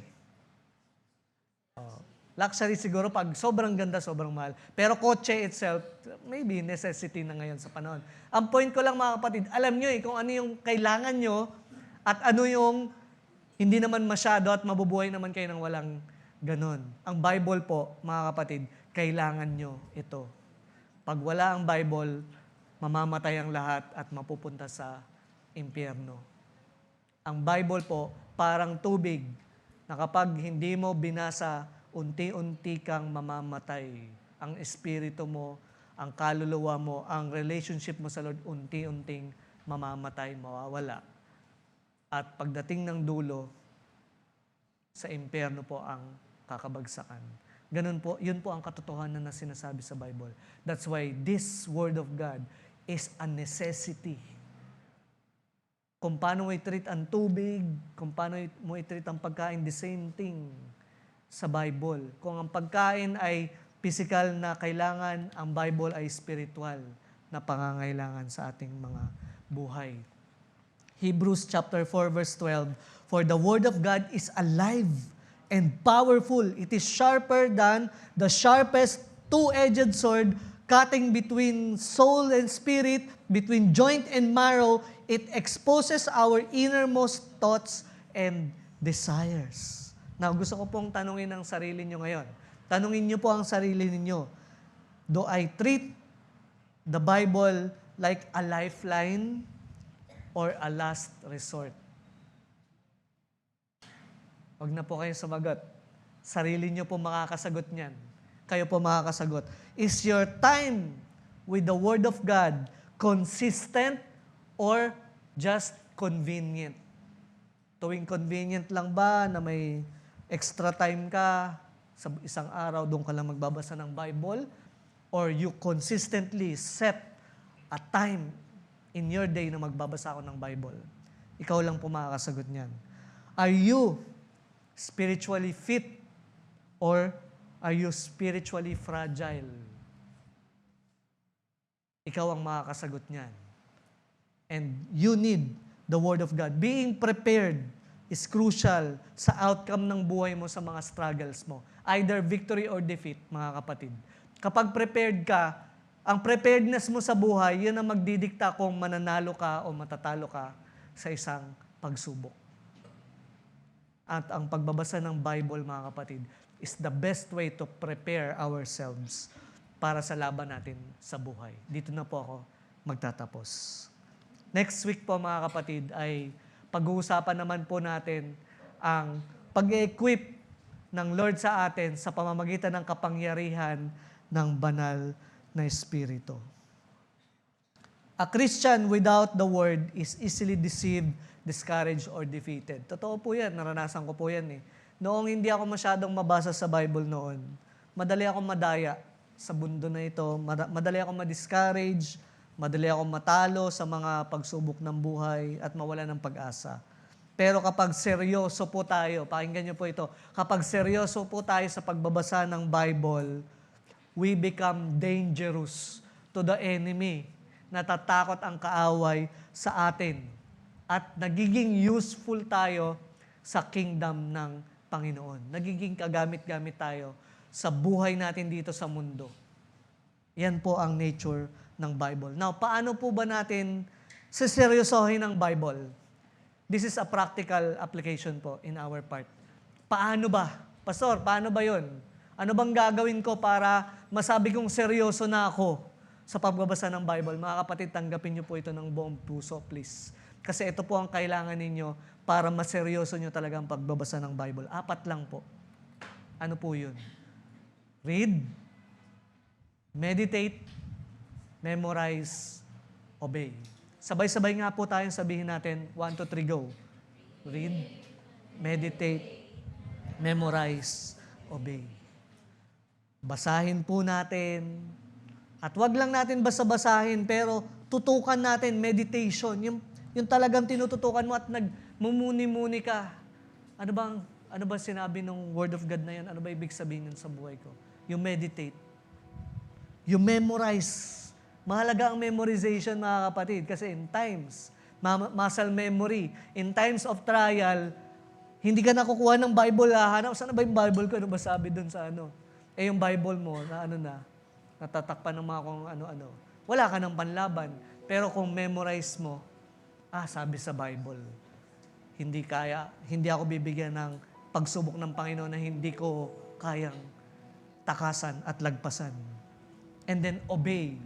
Luxury siguro pag sobrang ganda, sobrang mahal. Pero kotse itself, maybe necessity na ngayon sa panahon. Ang point ko lang mga kapatid, alam nyo kung ano yung kailangan nyo at ano yung hindi naman masyado at mabubuhay naman kayo ng walang ganon. Ang Bible po, mga kapatid, kailangan nyo ito. Pag wala ang Bible, mamamatay ang lahat at mapupunta sa impyerno. Ang Bible po, parang tubig na kapag hindi mo binasa, unti-unti kang mamamatay. Ang espiritu mo, ang kaluluwa mo, ang relationship mo sa Lord, unti-unting mamamatay, mawawala. At pagdating ng dulo, sa impyerno po ang kakabagsakan. Ganun po, yun po ang katotohanan na sinasabi sa Bible. That's why this Word of God is a necessity. Kung paano mo i-treat ang tubig, kung paano mo i-treat ang pagkain, the same thing sa Bible. Kung ang pagkain ay physical na kailangan, ang Bible ay spiritual na pangangailangan sa ating mga buhay. Hebrews chapter 4 verse 12, "For the word of God is alive and powerful. It is sharper than the sharpest two-edged sword, cutting between soul and spirit, between joint and marrow. It exposes our innermost thoughts and desires." Now, gusto ko pong tanungin ang sarili nyo ngayon. Tanungin nyo po ang sarili ninyo. Do I treat the Bible like a lifeline or a last resort? Huwag na po kayong sumagot. Sarili nyo po makakasagot niyan. Kayo po makakasagot. Is your time with the Word of God consistent or just convenient? Tuwing convenient lang ba na may extra time ka sa isang araw, doon ka lang magbabasa ng Bible? Or you consistently set a time in your day na magbabasa ako ng Bible? Ikaw lang po makakasagot niyan. Are you spiritually fit or are you spiritually fragile? Ikaw ang makakasagot niyan. And you need the Word of God. Being prepared is crucial sa outcome ng buhay mo sa mga struggles mo. Either victory or defeat, mga kapatid. Kapag prepared ka, ang preparedness mo sa buhay, yun ang magdidikta kung mananalo ka o matatalo ka sa isang pagsubok. At ang pagbabasa ng Bible, mga kapatid, is the best way to prepare ourselves para sa laban natin sa buhay. Dito na po ako magtatapos. Next week po, mga kapatid, ay pag-uusapan naman po natin ang pag-equip ng Lord sa atin sa pamamagitan ng kapangyarihan ng banal na Espiritu. A Christian without the Word is easily deceived, discouraged, or defeated. Totoo po yan, naranasan ko po yan eh. Noong hindi ako masyadong mabasa sa Bible noon, madali akong madaya sa mundo na ito, madali akong ma-discourage, madali akong matalo sa mga pagsubok ng buhay at mawala ng pag-asa. Pero kapag seryoso po tayo, pakinggan niyo po ito, kapag seryoso po tayo sa pagbabasa ng Bible, we become dangerous to the enemy. Natatakot ang kaaway sa atin. At nagiging useful tayo sa kingdom ng Panginoon. Nagiging kagamit-gamit tayo sa buhay natin dito sa mundo. Yan po ang nature ng Bible. Now, paano po ba natin seseryosohin ang Bible? This is a practical application po in our part. Paano ba? Pastor, paano ba yun? Ano bang gagawin ko para masabi kong seryoso na ako sa pagbabasa ng Bible? Mga kapatid, tanggapin niyo po ito ng buong puso, please. Kasi ito po ang kailangan ninyo para maseryoso nyo talaga ang pagbabasa ng Bible. 4 lang po. Ano po yun? Read, meditate, memorize, obey. Sabay-sabay nga po tayong sabihin natin, 1, 2, 3, go. Read, meditate, memorize, obey. Basahin po natin. At wag lang natin basa-basahin, pero tutukan natin, meditation. Yung talagang tinututukan mo at nagmumuni-muni ka. Ano ba sinabi ng Word of God na yan? Ano ba ibig sabihin yun sa buhay ko? You meditate. You memorize. Mahalaga ang memorization, mga kapatid, kasi in times, muscle memory, in times of trial, hindi ka nakukuha ng Bible, hanap, saan na ba yung Bible ko? Ano ba sabi dun sa ano? Yung Bible mo, natatakpan ng mga kung ano-ano. Wala ka ng panlaban. Pero kung memorize mo, sabi sa Bible, hindi ako bibigyan ng pagsubok ng Panginoon na hindi ko kayang takasan at lagpasan. And then obey.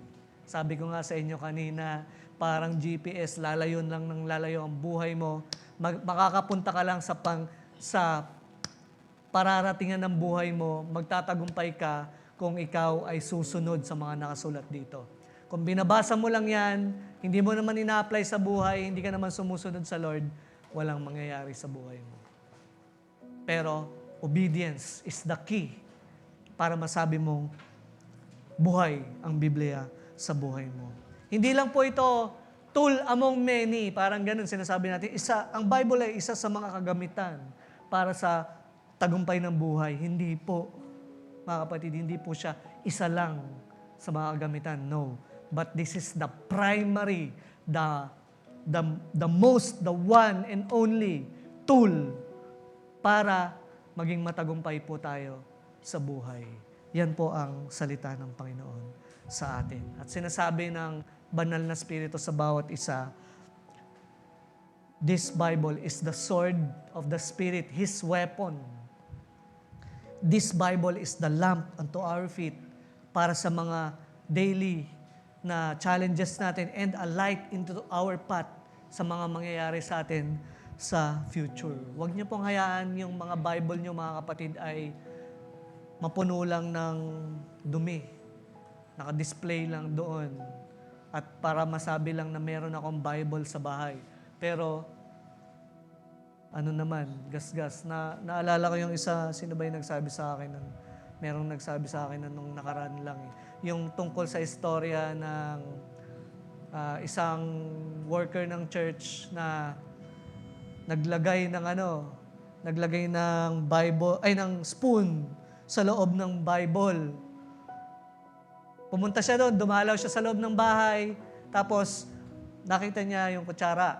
Sabi ko nga sa inyo kanina, parang GPS, lalayon lang ng lalayo ang buhay mo. Makakapunta ka lang sa pararatingan ng buhay mo, magtatagumpay ka kung ikaw ay susunod sa mga nakasulat dito. Kung binabasa mo lang yan, hindi mo naman ina-apply sa buhay, hindi ka naman sumusunod sa Lord, walang mangyayari sa buhay mo. Pero obedience is the key para masabi mong buhay ang Biblia sa buhay mo. Hindi lang po ito tool among many, parang ganun sinasabi natin. Ang Bible ay isa sa mga kagamitan para sa tagumpay ng buhay. Hindi po, mga kapatid, hindi po siya isa lang sa mga kagamitan. No. But this is the primary, the one and only tool para maging matagumpay po tayo sa buhay. Yan po ang salita ng Panginoon sa atin. At sinasabi ng banal na Espiritu sa bawat isa, this Bible is the sword of the Spirit, His weapon. This Bible is the lamp unto our feet para sa mga daily na challenges natin and a light into our path sa mga mangyayari sa atin sa future. Huwag niyo pong hayaan yung mga Bible niyo, mga kapatid, ay mapuno lang ng dumi. Naka-display lang doon. At para masabi lang na meron akong Bible sa bahay. Pero, gasgas. Naalala ko yung isa, sino ba yung nagsabi sa akin nun? Merong nagsabi sa akin nung nakaraan lang. Yung tungkol sa istorya ng isang worker ng church na naglagay ng Bible, ng spoon sa loob ng Bible. Pumunta siya doon, dumalaw siya sa loob ng bahay, tapos nakita niya yung kutsara.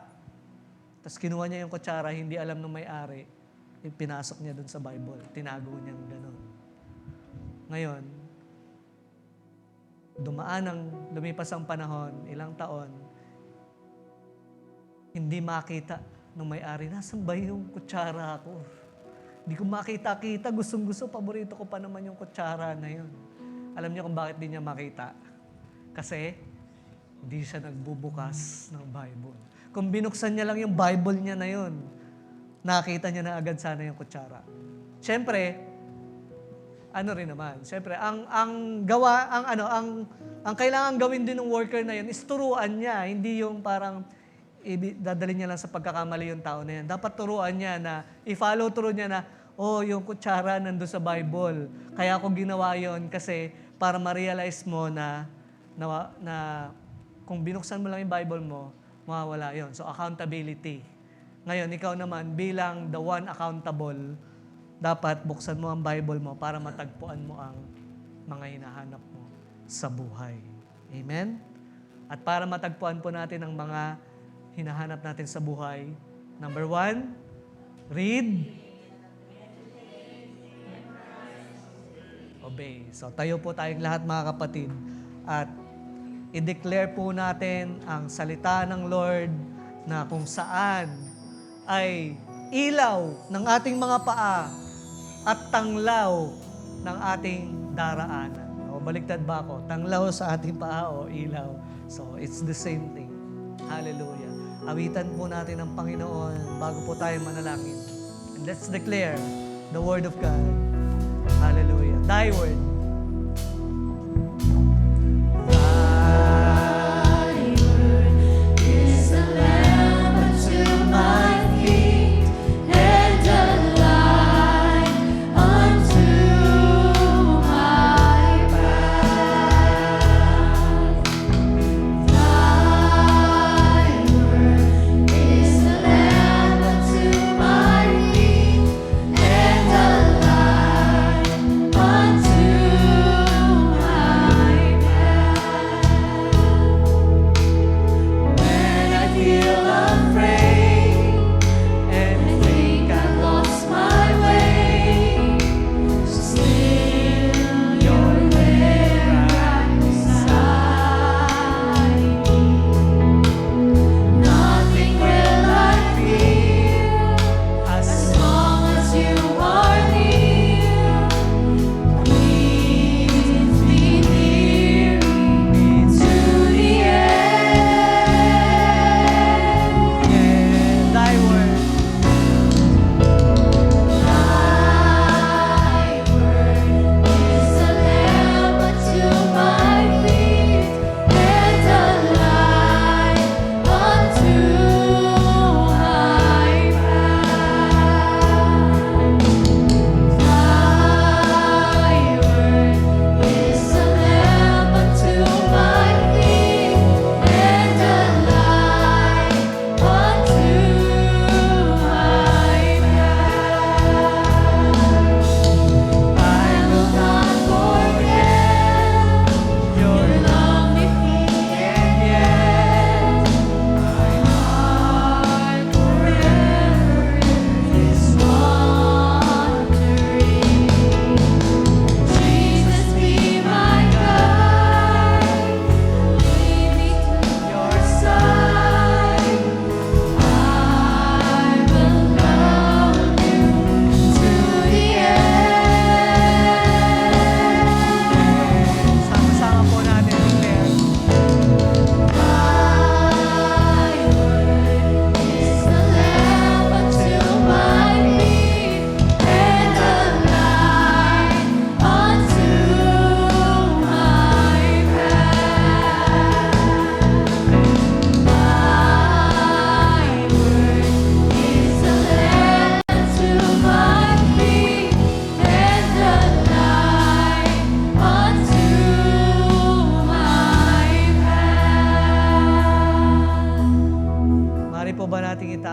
Tapos kinuha niya yung kutsara, hindi alam ng may-ari, pinasok niya doon sa Bible, tinago niya gano'n. Ngayon, lumipas ang panahon, ilang taon, hindi makita ng may-ari, nasan ba yung kutsara ko? Hindi ko makita-kita, gustong-gusto, paborito ko pa naman yung kutsara na yun. Alam niyo kung bakit di niya makita? Kasi hindi siya nagbubukas ng Bible. Kung binuksan niya lang yung Bible niya na yun, nakita niya na agad sana yung kutsara. Siyempre, ano rin naman. Siyempre, ang kailangan gawin din ng worker na yun is turuan niya, hindi yung parang dadalhin niya lang sa pagkakamali yung tao na yan. Dapat turuan niya na, i-follow through niya na, yung kutsara nandun sa Bible. Kaya ako ginawa yon kasi para ma-realize mo na kung binuksan mo lang yung Bible mo, mawawala yon. So, accountability. Ngayon, ikaw naman, bilang the one accountable, dapat buksan mo ang Bible mo para matagpuan mo ang mga hinahanap mo sa buhay. Amen? At para matagpuan po natin ang mga hinahanap natin sa buhay, number 1, read, obey. So tayo po tayong lahat mga kapatid at i-declare po natin ang salita ng Lord na kung saan ay ilaw ng ating mga paa at tanglaw ng ating daraanan. O baliktad ba ako? Tanglaw sa ating paa o ilaw? So it's the same thing. Hallelujah. Awitan po natin ang Panginoon bago po tayo manalangin. And let's declare the Word of God. Hallelujah. Thy Word.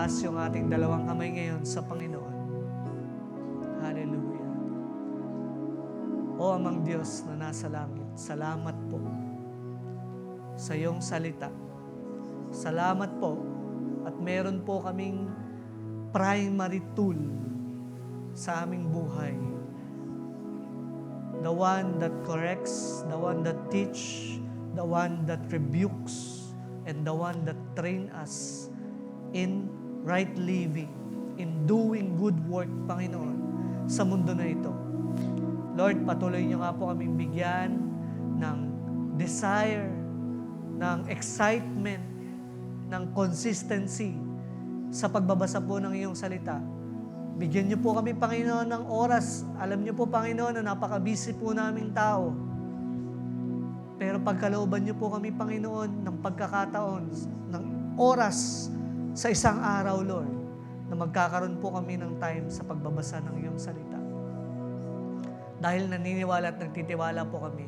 itaas yung ating dalawang kamay ngayon sa Panginoon. Hallelujah. O Amang Diyos na nasa langit, salamat po sa iyong salita. Salamat po at meron po kaming primary tool sa aming buhay. The one that corrects, the one that teach, the one that rebukes, and the one that train us in right living, in doing good work, Panginoon, sa mundo na ito. Lord, patuloy niyo nga po kaming bigyan ng desire, ng excitement, ng consistency sa pagbabasa po ng iyong salita Bigyan niyo po kami, Panginoon, ng oras. Alam niyo po, Panginoon, na napaka-busy po naming tao. Pero pagkalooban niyo po kami, Panginoon, ng pagkakataon, ng oras sa isang araw, Lord, na magkakaroon po kami ng time sa pagbabasa ng iyong salita. Dahil naniniwala at nagtitiwala po kami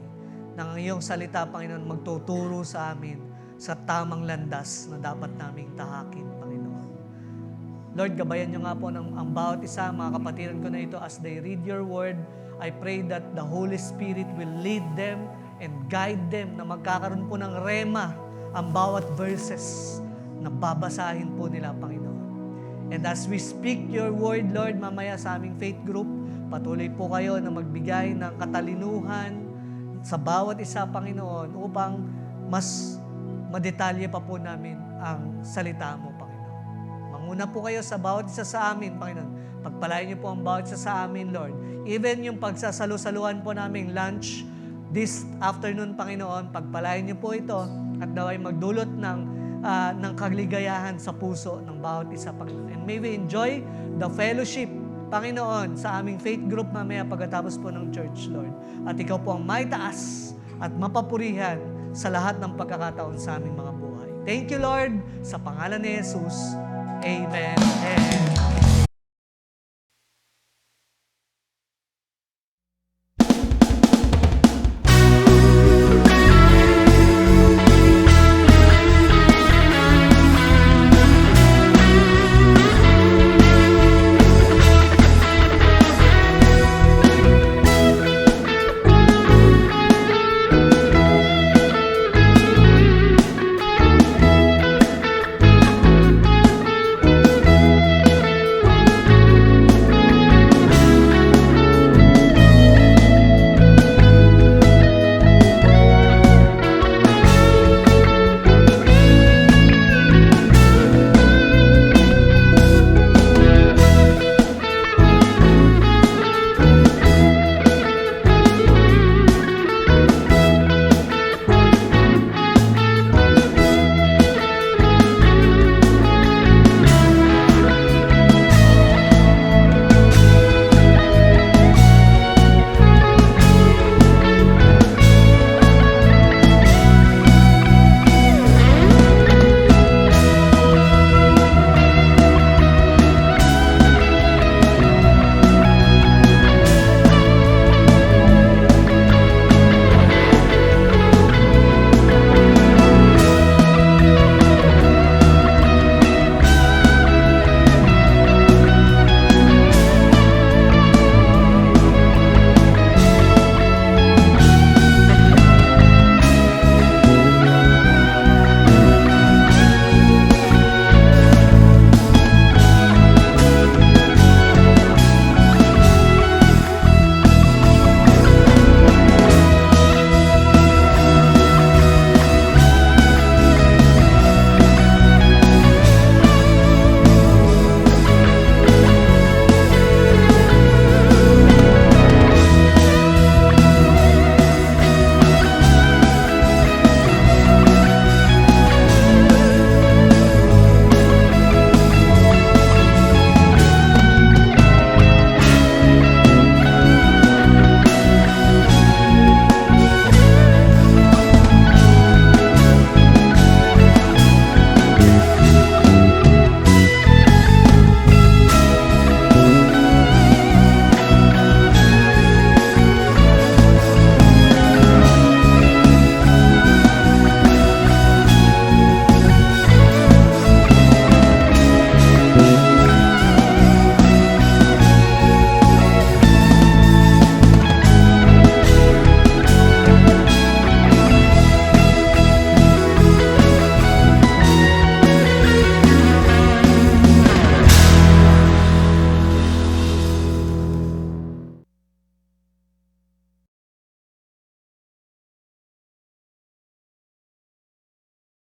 na ang iyong salita, Panginoon, magtuturo sa amin sa tamang landas na dapat naming tahakin, Panginoon. Lord, gabayan niyo nga po ang bawat isa, mga kapatiran ko na ito, as they read your word. I pray that the Holy Spirit will lead them and guide them, na magkakaroon po ng rema ang bawat verses na babasahin po nila, Panginoon. And as we speak your word, Lord, mamaya sa aming faith group, patuloy po kayo na magbigay ng katalinuhan sa bawat isa, Panginoon, upang mas madetalye pa po namin ang salita mo, Panginoon. Manguna po kayo sa bawat isa sa amin, Panginoon. Pagpalain niyo po ang bawat isa sa amin, Lord. Even yung pagsasalu-saluhan po naming lunch this afternoon, Panginoon, pagpalain niyo po ito at naway magdulot ng kaligayahan sa puso ng bawat isa, Panginoon. And may we enjoy the fellowship, Panginoon, sa aming faith group mamaya pagkatapos po ng church, Lord. At ikaw po ang may taas at mapapurihan sa lahat ng pagkakataon sa aming mga buhay. Thank you, Lord, sa pangalan ni Jesus. Amen and